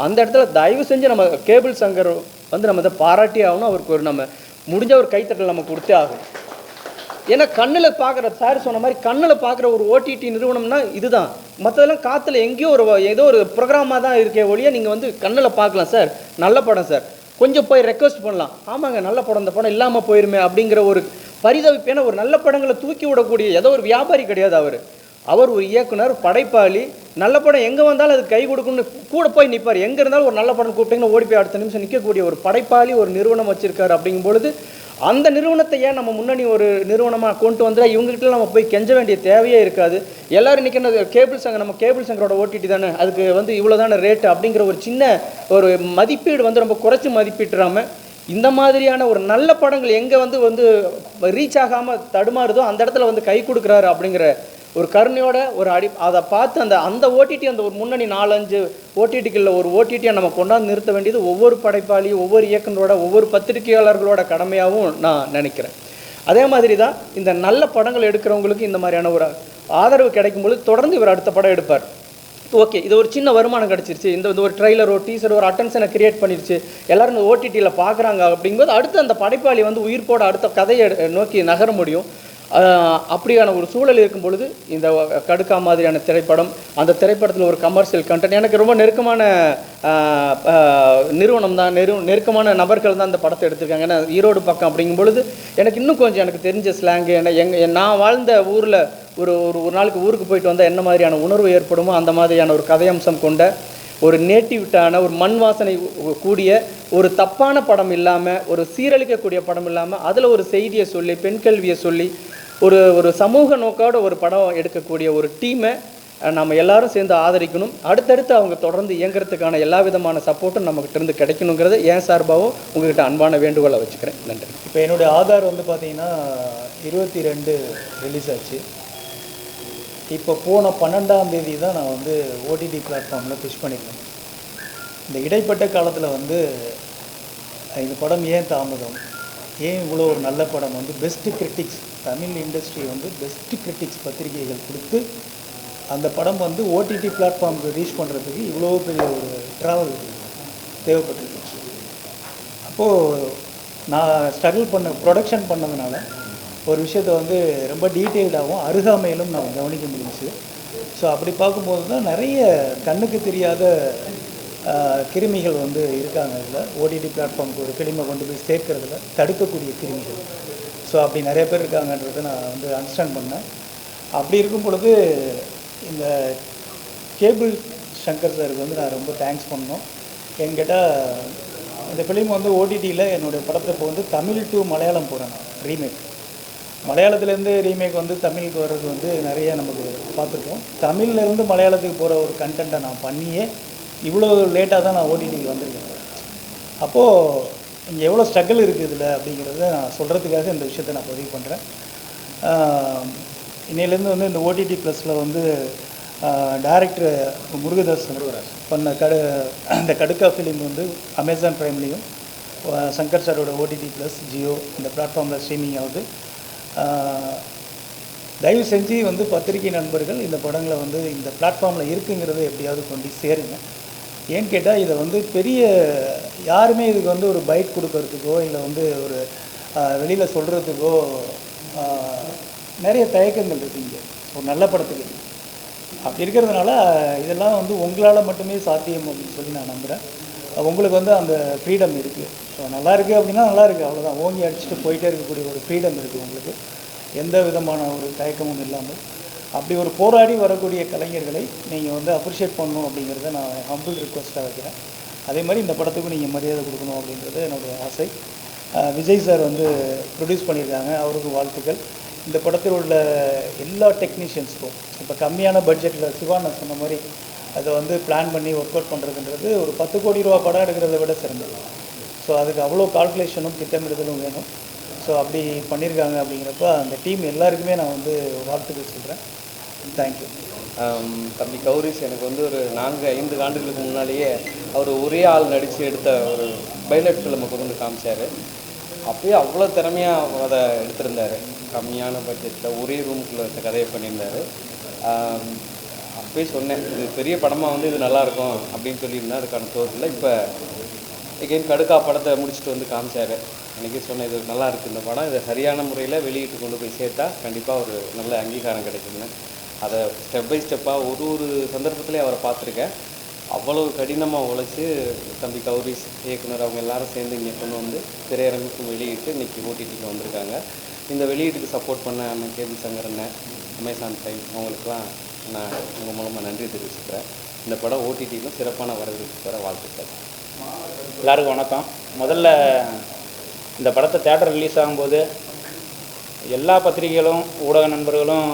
அந்த இடத்துல தயவு செஞ்சு நம்ம கேபிள் சங்கர் வந்து நம்ம இதை பாராட்டி ஆகணும். அவருக்கு ஒரு நம்ம முடிஞ்ச ஒரு கைத்தட்டல் நம்ம கொடுத்தே ஆகணும். ஏன்னா கண்ணில் பார்க்குற சார் சொன்ன மாதிரி கண்ணில் பார்க்குற ஒரு ஓடிடி நிறுவனம்னா இதுதான். மற்றதெல்லாம் காற்றுல எங்கேயோ ஏதோ ஒரு ப்ரோக்ராமாக தான் இருக்கே ஒழிய நீங்கள் வந்து கண்ணில் பார்க்கலாம் சார், நல்ல படம் சார், கொஞ்சம் போய் ரெக்வஸ்ட் பண்ணலாம், ஆமாங்க நல்ல படம், இந்த படம் இல்லாமல் போயிருமே அப்படிங்கிற ஒரு பரிதவிப்பேன ஒரு நல்ல படங்களை தூக்கி விடக்கூடிய ஏதோ ஒரு வியாபாரி கிடையாது அவர் ஒரு இயக்குனர், படைப்பாளி. நல்ல படம் எங்கே வந்தாலும் அது கை கொடுக்கணும்னு கூட போய் நிற்பார். எங்கே இருந்தாலும் ஒரு நல்ல படம் கூப்பிட்டீங்கன்னா ஓடி போய் அடுத்த நிமிஷம் நிற்கக்கூடிய ஒரு படைப்பாளி, ஒரு நிறுவனம் வச்சுருக்காரு. அப்படிங்கும் பொழுது அந்த நிறுவனத்தை ஏன் நம்ம முன்னணி ஒரு நிறுவனமாக கொண்டு வந்தால் இவங்ககிட்ட நம்ம போய் கெஞ்ச வேண்டிய தேவையே இருக்காது. எல்லோரும் இன்றைக்கி என்ன கேபிள் சங்கம், நம்ம கேபிள் சங்கரோட ஓடிடி தானே, அதுக்கு வந்து இவ்வளோ தானே ரேட்டு அப்படிங்கிற ஒரு சின்ன ஒரு மதிப்பீடு வந்து ரொம்ப குறைச்சி மதிப்பிட்டுறாமல் இந்த மாதிரியான ஒரு நல்ல படங்கள் எங்கே வந்து ரீச் ஆகாமல் தடுமாறுதோ அந்த இடத்துல வந்து கை கொடுக்குறாரு அப்படிங்கிற ஒரு கருணையோட ஒரு அதை பார்த்து அந்த ஓடிடி அந்த ஒரு முன்னணி 4-5 ஓடிடிகளில் ஒரு ஓடிடியை நம்ம கொண்டாந்து நிறுத்த வேண்டியது ஒவ்வொரு படைப்பாளியும் ஒவ்வொரு இயக்குனரோட ஒவ்வொரு பத்திரிகையாளர்களோட கடமையாகவும் நான் நினைக்கிறேன். அதே மாதிரி தான் இந்த நல்ல படங்கள் எடுக்கிறவங்களுக்கு இந்த மாதிரியான ஒரு ஆதரவு கிடைக்கும்பொழுது தொடர்ந்து இவர் அடுத்த படம் எடுப்பார். ஓகே, இது ஒரு சின்ன வருமானம் கிடச்சிருச்சு, இந்த ஒரு ட்ரைலரோ டீசரோ ஒரு அட்டென்ஷனை கிரியேட் பண்ணிருச்சு, எல்லோரும் இந்த ஓடிடியில் பார்க்குறாங்க அப்படிங்கும்போது அடுத்து அந்த படைப்பாளி வந்து உயிர்ப்போட அடுத்த கதையை நோக்கி நகர முடியும். அப்படியான ஒரு சூழல் இருக்கும் பொழுது இந்த கடுக்கா மாதிரியான திரைப்படம், அந்த திரைப்படத்தில் ஒரு கமர்ஷியல் கண்டென்ட், எனக்கு ரொம்ப நெருக்கமான நிறுவனம் தான், நெருக்கமான நபர்கள் தான் இந்த படத்தை எடுத்திருக்காங்க. ஏன்னா ஈரோடு பக்கம் அப்படிங்கும் பொழுது எனக்கு இன்னும் கொஞ்சம் எனக்கு தெரிஞ்ச ஸ்லாங்கு, நான் வாழ்ந்த ஊரில் ஒரு நாளுக்கு ஊருக்கு போயிட்டு வந்தால் என்ன மாதிரியான உணர்வு ஏற்படுமோ அந்த மாதிரியான ஒரு கதையம்சம் கொண்ட ஒரு நேட்டிவிட்டான ஒரு மண் வாசனை கூடிய ஒரு தப்பான படம் இல்லாமல், ஒரு சீரழிக்கக்கூடிய படம் இல்லாமல், அதில் ஒரு செய்தியை சொல்லி பெண் கல்வியை சொல்லி ஒரு சமூக நோக்கோட ஒரு படம் எடுக்கக்கூடிய ஒரு டீமை நம்ம எல்லாரும் சேர்ந்து ஆதரிக்கணும். அடுத்தடுத்து அவங்க தொடர்ந்து இயங்குறதுக்கான எல்லா விதமான சப்போர்ட்டும் நம்மகிட்ட இருந்து கிடைக்கணுங்கிறத என் சார்பாகவும் உங்ககிட்ட அன்பான வேண்டுகோளை வச்சுக்கிறேன். நன்றி. இப்போ என்னுடைய ஆதார் வந்து பார்த்தீங்கன்னா 22 ரிலீஸ் ஆச்சு. இப்போ போன 12ஆம் தேதி தான் நான் வந்து ஓடிடி பிளாட்ஃபார்மில் புஷ் பண்ணியிருக்கேன். இந்த இடைப்பட்ட காலத்தில் வந்து இந்த படம் ஏன் தாமதம், ஏன் இவ்வளோ ஒரு நல்ல படம் வந்து பெஸ்ட்டு கிரிட்டிக்ஸ், தமிழ் இண்டஸ்ட்ரி வந்து பெஸ்ட்டு கிரிட்டிக்ஸ் பத்திரிகைகள் கொடுத்து அந்த படம் வந்து ஓடிடி பிளாட்ஃபார்முக்கு ரீச் பண்ணுறதுக்கு இவ்வளோ பெரிய ஒரு ட்ராவல் தேவைப்பட்டிருக்கு. அப்போது நான் ஸ்ட்ரகிள் ப்ரொடக்ஷன் பண்ணதுனால ஒரு விஷயத்தை வந்து ரொம்ப டீட்டெயில்டாகவும் அருகாமையிலும் நான் கவனிக்க முடிஞ்சிச்சு. ஸோ அப்படி பார்க்கும்போது தான் நிறைய கண்ணுக்கு தெரியாத கிருமிகள் வந்து இருக்காங்க. இதில் ஓடிடி பிளாட்ஃபார்முக்கு ஒரு ஃபிலிமை கொண்டு போய் சேர்க்கறதுல தடுக்கக்கூடிய கிருமிகள். ஸோ அப்படி நிறைய பேர் இருக்காங்கன்றதை நான் வந்து அண்டர்ஸ்டாண்ட் பண்ணேன். அப்படி இருக்கும் பொழுது இந்த கேபிள் சங்கர் சாருக்கு வந்து நான் ரொம்ப தேங்க்ஸ் பண்ணோம். என்கிட்ட இந்த ஃபிலிம் வந்து ஓடிடியில் என்னுடைய படத்தை இப்போ வந்து தமிழ் டு மலையாளம் போகிறேன், ரீமேக். மலையாளத்துலேருந்து ரீமேக் வந்து தமிழுக்கு வர்றது வந்து நிறைய நமக்கு பார்த்துருக்கோம். தமிழ்லேருந்து மலையாளத்துக்கு போகிற ஒரு கண்டென்ட்டை நான் பண்ணியே இவ்வளோ லேட்டாக தான் நான் ஓடிடிக்கு வந்திருக்கேன். அப்போது இங்கே எவ்வளோ ஸ்ட்ரகிள் இருக்குது இதில் அப்படிங்கிறத நான் சொல்கிறதுக்காக இந்த விஷயத்தை நான் பதிவு பண்ணுறேன். இன்னையிலேருந்து வந்து இந்த ஓடிடி ப்ளஸில் வந்து டைரக்டர் முருகதாஸ் பண்ண இந்த கடுக்கா ஃபிலிம் வந்து அமேசான் ப்ரைம்லேயும் சங்கர் சாரோட ஓடிடி ப்ளஸ் ஜியோ இந்த பிளாட்ஃபார்மில் ஸ்ட்ரீமிங் ஆகுது. தயவு செஞ்சு வந்து பத்திரிகை நண்பர்கள் இந்த படங்களை வந்து இந்த பிளாட்ஃபார்மில் இருக்குங்கிறத எப்படியாவது கொண்டு சேருங்க. ஏன்னு கேட்டால் இதை வந்து பெரிய யாருமே இதுக்கு வந்து ஒரு பைட் கொடுக்கறதுக்கோ இல்லை வந்து ஒரு வெளியில் சொல்கிறதுக்கோ நிறைய தயக்கங்கள் இருக்குங்க ஒரு நல்ல படத்துக்கு. அப்படி இருக்கிறதுனால இதெல்லாம் வந்து உங்களால் மட்டுமே சாத்தியம் அப்படின்னு சொல்லி நான் நம்புகிறேன். உங்களுக்கு வந்து அந்த ஃப்ரீடம் இருக்குது. ஸோ நல்லா இருக்குது அப்படின்னா நல்லா இருக்குது, அவ்வளோதான். ஓங்கி அடிச்சுட்டு போயிட்டே இருக்கக்கூடிய ஒரு ஃப்ரீடம் இருக்குது உங்களுக்கு, எந்த விதமான ஒரு தயக்கமும் இல்லாமல். அப்படி ஒரு போராடி வரக்கூடிய கலைஞர்களை நீங்கள் வந்து அப்ரிஷியேட் பண்ணணும் அப்படிங்கிறத நான் ஹம்பிள் ரிக்வஸ்ட்டாக வைக்கிறேன். அதே மாதிரி இந்த படத்துக்கும் நீங்கள் மரியாதை கொடுக்கணும் அப்படின்றது என்னுடைய ஆசை. விஜய் சார் வந்து ப்ரொடியூஸ் பண்ணியிருக்காங்க, அவருக்கு வாழ்த்துக்கள். இந்த படத்தில் உள்ள எல்லா டெக்னீஷியன்ஸ்க்கும் இப்போ கம்மியான பட்ஜெட்டில் சிவான சொன்ன மாதிரி அதை வந்து பிளான் பண்ணி ஒர்க் அவுட் பண்ணுறதுன்றது ஒரு 10 கோடி ரூபா படம் எடுக்கிறத விட சிறந்தது. ஸோ அதுக்கு அவ்வளோ கால்குலேஷனும் திட்டமிடுதலும் வேணும். ஸோ அப்படி பண்ணியிருக்காங்க. அப்படிங்கிறப்ப அந்த டீம் எல்லாருக்குமே நான் வந்து வாழ்த்துக்கள் சொல்கிறேன். தேங்க்யூ. தம்பி கௌரிஸ் எனக்கு வந்து ஒரு 4-5 ஆண்டுகளுக்கு முன்னாலேயே அவர் ஒரே ஆள் நடித்து எடுத்த ஒரு பைலட் ஃபிலிமை கொண்டு காமிச்சார். அப்போயே அவ்வளோ திறமையாக அதை எடுத்திருந்தார். கம்மியான பட்ஜெட்டில் ஒரே ரூமுக்குள்ளே வச்ச கதையை பண்ணியிருந்தார். அப்போயே சொன்னேன், இது பெரிய படமாக வந்து இது நல்லாயிருக்கும் அப்படின்னு சொல்லியிருந்தேன். அதுக்கான தோற்றில் இப்போ எகெயின் கடுக்கா படத்தை முடிச்சுட்டு வந்து காமிச்சார். அன்றைக்கி சொன்னேன், இது நல்லா இருக்குது இந்த படம், இதை சரியான முறையில் வெளியிட்டு கொண்டு போய் சேர்த்தா கண்டிப்பாக ஒரு நல்ல அங்கீகாரம் கிடைக்கும்னு அதை ஸ்டெப் பை ஸ்டெப்பாக ஒரு சந்தர்ப்பத்திலே அவரை பார்த்துருக்கேன். அவ்வளவு கடினமாக உழைச்சி தம்பி கௌரிஸ் இயக்குனர் அவங்க எல்லாரும் சேர்ந்து இங்கே கொண்டு வந்து திரையரங்குக்கு வெளியிட்டு இன்றைக்கி ஓடிடிக்கு வந்திருக்காங்க. இந்த வெளியீட்டுக்கு சப்போர்ட் பண்ண அண்ணன் கேபி சங்கரண்ண, அமேசான் டைம் அவங்களுக்குலாம் நான் உங்கள் மூலமாக நன்றி தெரிவிச்சுக்கிறேன். இந்த படம் ஓடிடிக்கும் சிறப்பான வரவேற்பு பெற வாழ்த்துக்கள். எல்லாருக்கும் வணக்கம். முதல்ல இந்த படத்தை தேட்டர் ரிலீஸ் ஆகும்போது எல்லா பத்திரிகைகளும் ஊடக நண்பர்களும்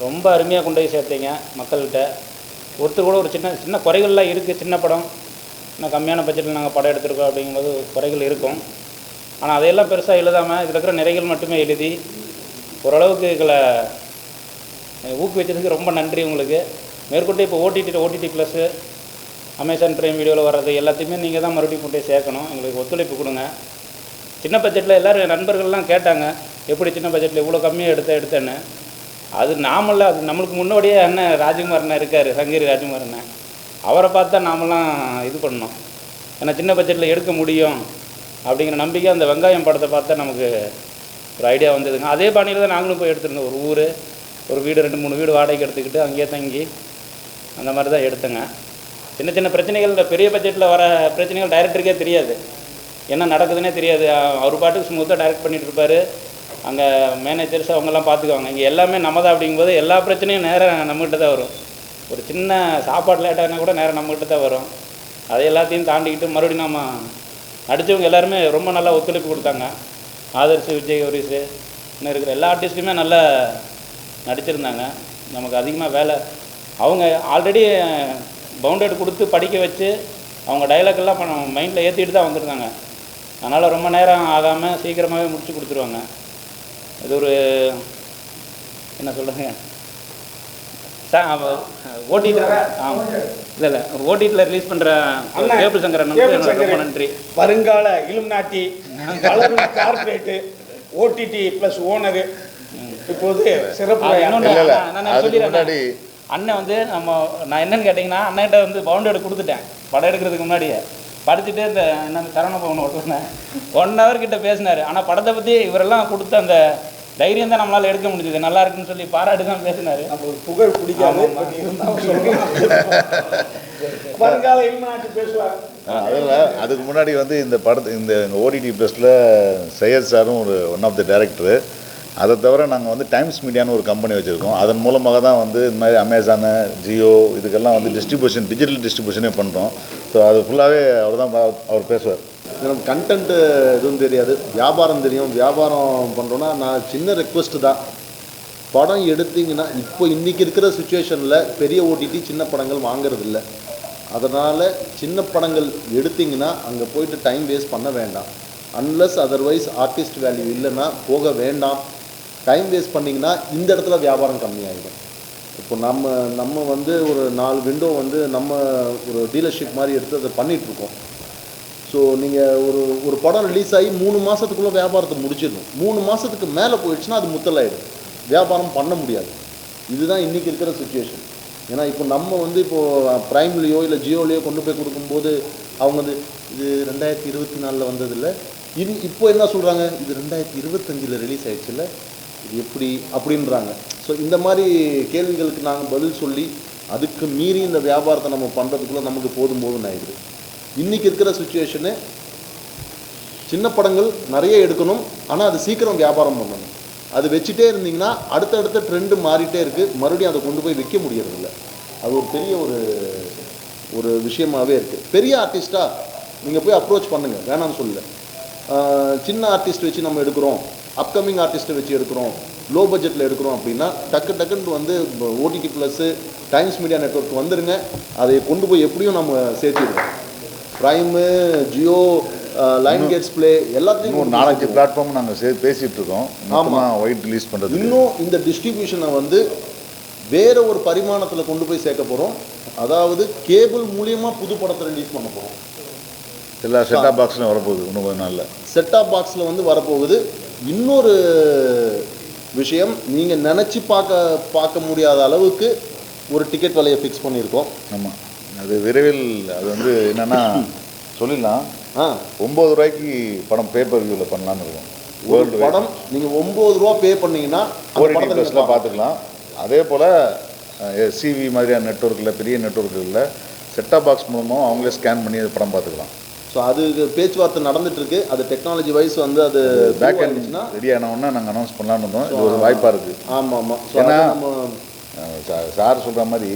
ரொம்ப அருமையாக கொண்டு போய் சேர்த்தீங்க மக்கள்கிட்ட. ஒருத்தர் கூட ஒரு சின்ன குறைகள்லாம் இருக்குது. சின்ன படம், இன்னும் கம்மியான பட்ஜெட்டில் நாங்கள் படம் எடுத்திருக்கோம் அப்படிங்கும்போது குறைகள் இருக்கும். ஆனால் அதையெல்லாம் பெருசாக எழுதாமல் இதில் இருக்கிற நிறைகள் மட்டுமே எழுதி ஓரளவுக்கு இதில் ஊக்குவிச்சதுக்கு ரொம்ப நன்றி உங்களுக்கு. மேற்கொண்டு இப்போ ஓடிடி ப்ளஸ்ஸு அமேசான் பிரைம் வீடியோவில் வர்றது எல்லாத்தையுமே நீங்கள் தான் மறுபடியும் கொண்டு போய் சேர்க்கணும். எங்களுக்கு ஒத்துழைப்பு கொடுங்க. சின்ன பட்ஜெட்டில் எல்லோரும் நண்பர்கள்லாம் கேட்டாங்க, எப்படி சின்ன பட்ஜெட்டில் இவ்வளோ கம்மியாக எடுத்தேன்னு. அது நாமல்ல, அது நம்மளுக்கு முன்னோடியே அண்ணன் ராஜ்குமார் அண்ணன் இருக்கார், சங்கீர் ராஜ்குமார் அண்ணன். அவரை பார்த்து தான் நாமெல்லாம் இது பண்ணோம். ஏன்னா சின்ன பட்ஜெட்டில் எடுக்க முடியும் அப்படிங்கிற நம்பிக்கை அந்த வெங்காயம் படத்தை பார்த்தா நமக்கு ஒரு ஐடியா வந்ததுங்க. அதே பாணியில் தான் நாங்களும் போய் எடுத்துருந்தோம். ஒரு வீடு 2-3 வீடு வாடகைக்கு எடுத்துக்கிட்டு அங்கேயே தங்கி அந்த மாதிரி தான் எடுத்தேங்க. சின்ன பிரச்சனைகள், பெரிய பட்ஜெட்டில் வர பிரச்சனைகள் டைரக்டருக்கே தெரியாது, என்ன நடக்குதுன்னே தெரியாது. அவர் பாட்டுக்கு ஸ்மூத்தாக டைரக்ட் பண்ணிகிட்டு இருப்பார். அங்கே மேனேஜர்ஸ் அவங்கெல்லாம் பார்த்துக்குவாங்க. இங்கே எல்லாமே நம்ம தான். அப்படிங்கும்போது எல்லா பிரச்சனையும் நேராக நம்மகிட்ட தான் வரும். ஒரு சின்ன சாப்பாடு லேட்டானா கூட நேராக நம்மகிட்ட தான் வரும். அதை எல்லாத்தையும் தாண்டிக்கிட்டு மறுபடியும் நம்ம நடித்தவங்க எல்லாருமே ரொம்ப நல்லா ஒத்துழைப்பு கொடுத்தாங்க. ஆதர்ஷ், விஜய், கௌரிஸு இன்னும் இருக்கிற எல்லா ஆர்டிஸ்ட்டுமே நல்லா நடிச்சிருந்தாங்க. நமக்கு அதிகமாக வேலை, அவங்க ஆல்ரெடி பவுண்டட் கொடுத்து படிக்க வச்சு அவங்க டைலாக்கெல்லாம் மைண்டில் ஏற்றிட்டு தான் வந்திருந்தாங்க. அதனால் ரொம்ப நேரம் ஆகாமல் சீக்கிரமாகவே முடிச்சு கொடுத்துருவாங்க. இது ஒரு என்ன சொல்லுங்க, ஓடிடி ஆமாம் இல்லை ஒரு ஓடிடியில் ரிலீஸ் பண்ணுற கேபிள் சங்கரனுக்கு ரொம்ப நன்றி. வருங்கால இலுமினாட்டி வளரும் கார்ப்பரேட்டு ஓடிடி ப்ளஸ் ஓனரு இப்போது சிறப்பு சொல்லிடுறேன். அண்ணன் வந்து நான் என்னன்னு கேட்டிங்கன்னா, அண்ணன்கிட்ட வந்து பவுண்டட் கொடுத்துட்டேன் படம் எடுக்கிறதுக்கு முன்னாடியே. படிச்சுட்டு இந்த என்ன சரவண பவன் ஓட்டுனேன் 1 hour கிட்ட பேசினார். ஆனால் படத்தை பற்றி இவரெல்லாம் கொடுத்த அந்த தைரியம் தான் நம்மளால் எடுக்க முடிஞ்சது. நல்லா இருக்குன்னு சொல்லி பாராட்டு தான் பேசினார். புகழ் பிடிக்காம வருங்கால இலுமினாட்டி பேசுவார். அதில் அதுக்கு முன்னாடி வந்து இந்த படத்தை இந்த ஓடிடி ப்ளஸில் சையத் சாரும் ஒரு ஒன் ஆஃப் த டைரக்டரு. அதை தவிர நாங்கள் வந்து டைம்ஸ் மீடியான்னு ஒரு கம்பெனி வச்சுருக்கோம். அதன் மூலமாக தான் வந்து இந்த மாதிரி அமேசானு, ஜியோ இதுக்கெல்லாம் வந்து டிஸ்ட்ரிபியூஷன், டிஜிட்டல் டிஸ்ட்ரிபியூஷனே பண்ணுறோம். ஸோ அது ஃபுல்லாகவே அவர் பேசுவார். எனக்கு கண்டென்ட்டு எதுவும் தெரியாது, வியாபாரம் தெரியும். வியாபாரம் பண்ணுறோன்னா நான் சின்ன ரெக்வஸ்ட்டு தான், படம் எடுத்திங்கன்னா இப்போ இன்றைக்கி இருக்கிற சுச்சுவேஷனில் பெரிய ஓடிடி சின்ன படங்கள் வாங்கிறது இல்லை. அதனால் சின்ன படங்கள் எடுத்திங்கன்னா அங்கே போயிட்டு டைம் வேஸ்ட் பண்ண வேண்டாம். அன்லஸ் அதர்வைஸ் ஆர்டிஸ்ட் வேல்யூ இல்லைன்னா போக வேண்டாம். டைம் வேஸ்ட் பண்ணிங்கன்னா இந்த இடத்துல வியாபாரம் கம்மியாகிடும். இப்போ நம்ம வந்து ஒரு 4 விண்டோ வந்து நம்ம ஒரு டீலர்ஷிப் மாதிரி எடுத்து அதை பண்ணிகிட்ருக்கோம். ஸோ நீங்கள் ஒரு படம் ரிலீஸ் ஆகி 3 மாதத்துக்குள்ளே வியாபாரத்தை முடிச்சிடணும். 3 மாதத்துக்கு மேலே போயிடுச்சுன்னா அது முத்தலாயிடும், வியாபாரம் பண்ண முடியாது. இதுதான் இன்றைக்கி இருக்கிற சுச்சுவேஷன். ஏன்னா இப்போ நம்ம வந்து இப்போது ப்ரைம்லேயோ இல்லை ஜியோலேயோ கொண்டு போய் கொடுக்கும்போது அவங்க வந்து இது 2024 வந்ததில்லை, இப்போ என்ன சொல்கிறாங்க, இது 2025 ரிலீஸ் ஆகிடுச்சுல்ல, இது எப்படி அப்படின்றாங்க. ஸோ இந்த மாதிரி கேள்விகளுக்கு நாங்கள் பதில் சொல்லி அதுக்கு மீறி இந்த வியாபாரத்தை நம்ம பண்ணுறதுக்குள்ளே நமக்கு போதும்னு ஆகிடுது. இன்றைக்கி இருக்கிற சுச்சுவேஷனு சின்ன படங்கள் நிறைய எடுக்கணும், ஆனால் அது சீக்கிரம் வியாபாரம் பண்ணணும். அது வச்சுட்டே இருந்தீங்கன்னா அடுத்தடுத்த ட்ரெண்டு மாறிட்டே இருக்குது, மறுபடியும் அதை கொண்டு போய் விற்க முடியறதில்ல. அது ஒரு பெரிய ஒரு விஷயமாகவே இருக்குது. பெரிய ஆர்டிஸ்ட்டாக நீங்கள் போய் அப்ரோச் பண்ணுங்கள், வேணாம்னு சொல்லல. சின்ன ஆர்டிஸ்ட் வச்சு நம்ம எடுக்கிறோம், அப்கமிங் ஆர்டிஸ்ட்டை வச்சு எடுக்கிறோம், லோ பட்ஜெட்டில் எடுக்கிறோம் அப்படின்னா டக்குன்னு வந்து OTT plus Times media network வந்துடுங்க. அதை கொண்டு போய் எப்படியும் நம்ம சேர்த்திடுவோம். Prime, Jio, Lionsgate play எல்லாத்தையும் ஒரு 4-5 பிளாட்ஃபார்ம் நாங்கள் பேசிகிட்டு இருக்கோம். ஆமாம், ஒயிட் ரிலீஸ் பண்ணுறது. இன்னும் இந்த டிஸ்ட்ரிபியூஷனை வந்து வேற ஒரு பரிமாணத்தில் கொண்டு போய் சேர்க்க போகிறோம். அதாவது கேபிள் மூலியமாக புது படத்தை ரிலீஸ் பண்ண போகிறோம். எல்லா செட்டாப் பாக்ஸ்லையும் வரப்போகுது. இன்னும் கொஞ்சம் நாளில் செட்டாப் பாக்ஸில் வந்து வரப்போகுது. இன்னொரு விஷயம், நீங்கள் நினச்சி பார்க்க முடியாத அளவுக்கு ஒரு டிக்கெட் விலையை ஃபிக்ஸ் பண்ணியிருக்கோம். ஆமாம், அது விரைவில் அது வந்து என்னென்னா சொல்லிடலாம். 9 ரூபாய்க்கு படம் பேப்பர் வியூவில் பண்ணலான்னு இருக்கும். ஒரு படம் நீங்கள் 9 ரூபா பே பண்ணிங்கன்னா ஓடிடி ப்ளஸில் பார்த்துக்கலாம். அதே போல் சிவி மாதிரியான நெட்வொர்க்கில், பெரிய நெட்வொர்க்கில் செட்டாப் பாக்ஸ் மூலமாக அவங்களே ஸ்கேன் பண்ணி அது படம் பார்த்துக்கலாம். ஸோ அது பேச்சுவார்த்தை நடந்துட்டுருக்கு. அது டெக்னாலஜி வைஸ் வந்து அது பேக் ஆகிடுச்சுன்னா ரெடி ஆனவுடனே நாங்கள் அனௌன்ஸ் பண்ணலான்னு இருந்தோம். இது ஒரு வாய்ப்பாக இருக்குது. ஆமாம். ஏன்னா சார் சொல்கிற மாதிரி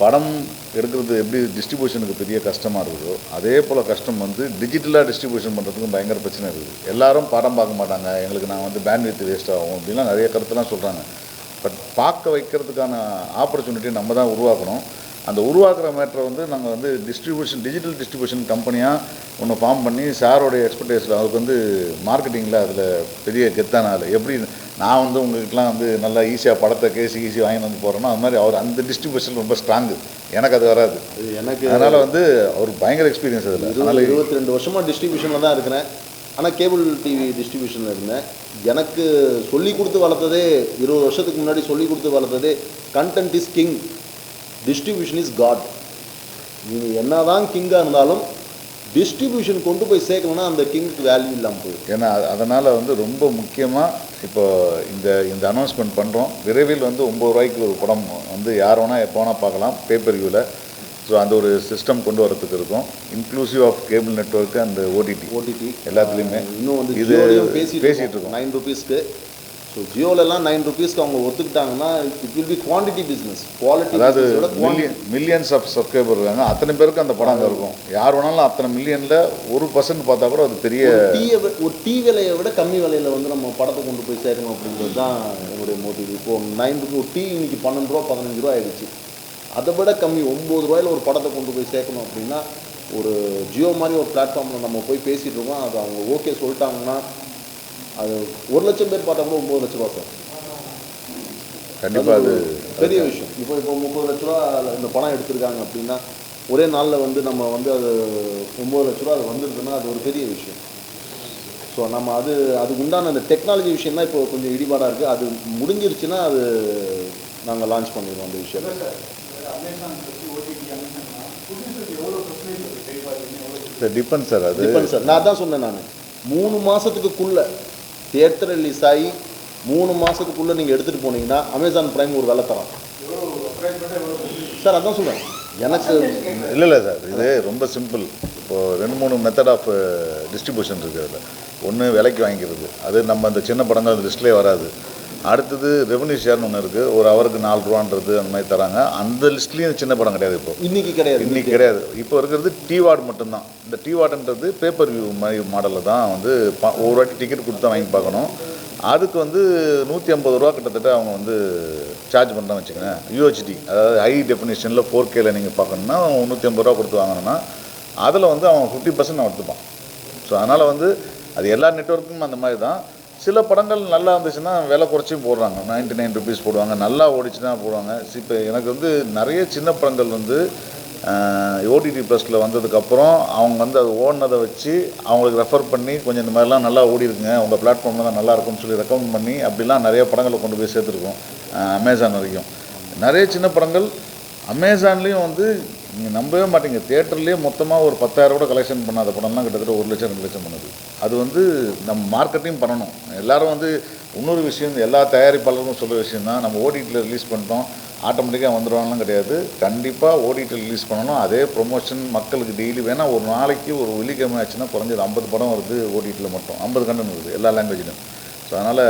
படம் எடுக்கிறது எப்படி டிஸ்ட்ரிபியூஷனுக்கு பெரிய கஷ்டமாக இருக்குதோ, அதே போல் கஷ்டம் வந்து டிஜிட்டலாக டிஸ்ட்ரிபியூஷன் பண்ணுறதுக்கும் பயங்கர பிரச்சனை இருக்குது. எல்லாரும் படம் பார்க்க மாட்டாங்க, எங்களுக்கு நான் வந்து பேண்ட்வித் வேஸ்ட் ஆகும் அப்படின்லாம் நிறைய கருத்துலாம் சொல்கிறாங்க. பட் பார்க்க வைக்கிறதுக்கான ஆப்பர்ச்சுனிட்டியை நம்ம தான் உருவாக்கணும். அந்த உருவாக்குற மேட்டரை வந்து நாங்கள் வந்து டிஜிட்டல் டிஸ்ட்ரிபியூஷன் கம்பெனியாக ஒன்று ஃபார்ம் பண்ணி சாரோடைய எக்ஸ்பர்டைஸில் அவருக்கு வந்து மார்க்கெட்டிங்கில் அதில் பெரிய கெத்தான ஆள். எப்படி நான் வந்து உங்கள்கிட்டலாம் வந்து நல்லா ஈஸியாக படத்தை ஈஸியாக வாங்கி வந்து போகிறேன்னா, அது மாதிரி அவர் அந்த டிஸ்ட்ரிபியூஷன் ரொம்ப ஸ்ட்ராங்கு. எனக்கு அது வராது. அதனால் வந்து அவருக்கு பயங்கர எக்ஸ்பீரியன்ஸ் அதில். அதனால் 22 வருஷமாக டிஸ்ட்ரிபியூஷனில் தான் இருக்கிறேன். ஆனால் கேபிள் டிவி டிஸ்ட்ரிபியூஷனில் இருந்தேன். எனக்கு சொல்லி கொடுத்து வளர்த்ததே 20 வருஷத்துக்கு முன்னாடி சொல்லி கொடுத்து வளர்த்ததே content is king, distribution is god. நீங்கள் என்ன தான் கிங்காக இருந்தாலும் டிஸ்ட்ரிபியூஷன் கொண்டு போய் சேர்க்கணும்னா அந்த கிங்க்கு வேல்யூ இல்லாமல் போயிடும். ஏன்னா அதனால் வந்து ரொம்ப முக்கியமாக இப்போ இந்த அனௌன்ஸ்மெண்ட் பண்ணுறோம். விரைவில் வந்து 9 ரூபாய்க்கு ஒரு படம் வந்து யார் வேணால் எப்போ வேணால் பார்க்கலாம் பேப்பர் வியூவில். ஸோ அந்த ஒரு சிஸ்டம் கொண்டு வரதுக்கு இருக்கும், inclusive of cable network and OTT எல்லாத்துலேயுமே. இன்னும் வந்து இது பேசிகிட்டு இருக்கோம் 9 ருபீஸ்க்கு. ஸோ ஜியோலெல்லாம் 9 ருபீஸ்க்கு அவங்க ஒத்துக்கிட்டாங்கன்னா it will be quantity business, quality. அதாவது மில்லியன்ஸ் ஆஃப் சப்ஸ்கிரைபர் இருக்காங்க, அத்தனை பேருக்கு அந்த படம் அங்கே இருக்கும். யார் வேணாலும் அத்தனை மில்லியனில் 1% பார்த்தா கூட அது பெரிய ஒரு டீ விலையை விட கம்மி விலையில் வந்து நம்ம படத்தை கொண்டு போய் சேர்க்கணும் அப்படிங்கிறது தான் என்னுடைய மோட்டிவ். இப்போது 9 ருபீ ஒரு டீ இன்னைக்கு 12 ரூபா 15 ரூபா ஆகிடுச்சு. அதை விட கம்மி 9 ரூபாயில் ஒரு படத்தை கொண்டு போய் சேர்க்கணும் அப்படின்னா ஒரு ஜியோ மாதிரி ஒரு பிளாட்ஃபார்மில் நம்ம போய் பேசிகிட்டு இருக்கோம். அது அவங்க ஓகே சொல்லிட்டாங்கன்னா அது 1 லட்சம் பேர் பார்த்தா கூட 9 லட்ச ரூபா சார். கண்டிப்பாக அது பெரிய விஷயம். இப்போ 30 லட்ச ரூபா இந்த படம் எடுத்திருக்காங்க அப்படின்னா ஒரே நாளில் வந்து நம்ம வந்து அது 9 லட்ச ரூபா அது வந்துருக்குன்னா அது ஒரு பெரிய விஷயம். ஸோ நம்ம அதுக்கு உண்டான அந்த டெக்னாலஜி விஷயம் தான் இப்போ கொஞ்சம் இடிபாடாக இருக்குது. அது முடிஞ்சிருச்சுன்னா அது நாங்கள் லான்ச் பண்ணிடுவோம் அந்த விஷயத்தை. டிபெண்ட் சார், அது டிபெண்ட் சார். நான் தான் சொன்னேன், நான் 3 மாதத்துக்குள்ளே தியேட்டர் ரிலீஸ் ஆகி 3 மாதத்துக்குள்ளே நீங்கள் எடுத்துகிட்டு போனீங்கன்னா அமேசான் பிரைம் ஒரு வேலை தரோம் சார். அதான் சொல்கிறேன். எனக்கு இல்லை சார், இது ரொம்ப சிம்பிள். இப்போது 2-3 மெத்தட் ஆஃப் டிஸ்ட்ரிபியூஷன் இருக்குது. அதில் ஒன்று விலைக்கு வாங்கிக்கிறது, அது நம்ம அந்த சின்ன படங்கள் அந்த லிஸ்ட்லேயே வராது. அடுத்தது ரெவன்யூ ஷேர்னு ஒன்று இருக்குது, ஒரு ஹவருக்கு 4 ரூபான்றது அந்த மாதிரி தராங்க. அந்த லிஸ்ட்லேயும் சின்ன படம் கிடையாது. இப்போ இன்றைக்கி கிடையாது. இப்போ இருக்கிறது டிவார்டு மட்டும்தான். இந்த டிவார்டுன்றது பேப்பர் வியூ மாதிரி மாடலில் தான் வந்து ஒரு வாட்டி டிக்கெட் கொடுத்து தான் வாங்கி பார்க்கணும். அதுக்கு வந்து 150 ரூபா கிட்டத்தட்ட அவங்க வந்து சார்ஜ் பண்ணுறான்னு வச்சுக்கோங்க. யூஹெச்டி, அதாவது ஹை டெஃபினிஷனில் 4Kல நீங்கள் பார்க்கணுன்னா 150 ரூபா கொடுத்து வாங்கணும்னா அதில் வந்து அவன் 50% அவன் எடுத்துப்பான். ஸோ அதனால் வந்து அது எல்லா நெட்வொர்க்கும் அந்த மாதிரி தான். சில படங்கள் நல்லா இருந்துச்சுன்னா விலை குறைச்சியும் போடுறாங்க, 99 ருபீஸ் போடுவாங்க. நல்லா ஓடிச்சுன்னா போடுவாங்க. இப்போ எனக்கு வந்து நிறைய சின்ன படங்கள் வந்து ஓடிடி ப்ளஸில் வந்ததுக்கப்புறம் அவங்க வந்து அது ஓடினதை வச்சு அவங்களுக்கு ரெஃபர் பண்ணி கொஞ்சம் இந்த மாதிரிலாம் நல்லா ஓடி இருக்குங்க, உங்கள் பிளாட்ஃபார்மில் தான் நல்லா இருக்கும்னு சொல்லி ரெக்கமெண்ட் பண்ணி அப்படிலாம் நிறைய படங்களை கொண்டு போய் சேர்த்துருக்கோம். அமேசான் வரைக்கும் நிறைய சின்ன படங்கள் அமேசான்லேயும் வந்து நீங்கள் நம்பவே மாட்டீங்க, தியேட்டர்லேயே மொத்தமாக ஒரு 10,000 கூட கலெக்ஷன் பண்ணாத படம்லாம் கிட்டத்தட்ட 1 லட்சம் 2 லட்சம் பண்ணுது. அது வந்து நம்ம மார்க்கெட்டிங் பண்ணணும். எல்லோரும் வந்து இன்னொரு விஷயம், எல்லா தயாரிப்பாளரும் சொல்கிற விஷயம் தான், நம்ம ஓடிடியில் ரிலீஸ் பண்ணிட்டோம் ஆட்டோமேட்டிக்காக வந்துடுவாங்கலாம் கிடையாது. கண்டிப்பாக ஓடிடியில் ரிலீஸ் பண்ணணும். அதே ப்ரொமோஷன் மக்களுக்கு டெய்லி வேணால் ஒரு நாளைக்கு ஒரு வெள்ளிக்கிழமை ஆச்சுன்னா குறைஞ்சது 50 படம் வருது ஓடிடியில் மட்டும், 50 கண்டென்ட் வருது எல்லா லாங்குவேஜிலும். ஸோ அதனால்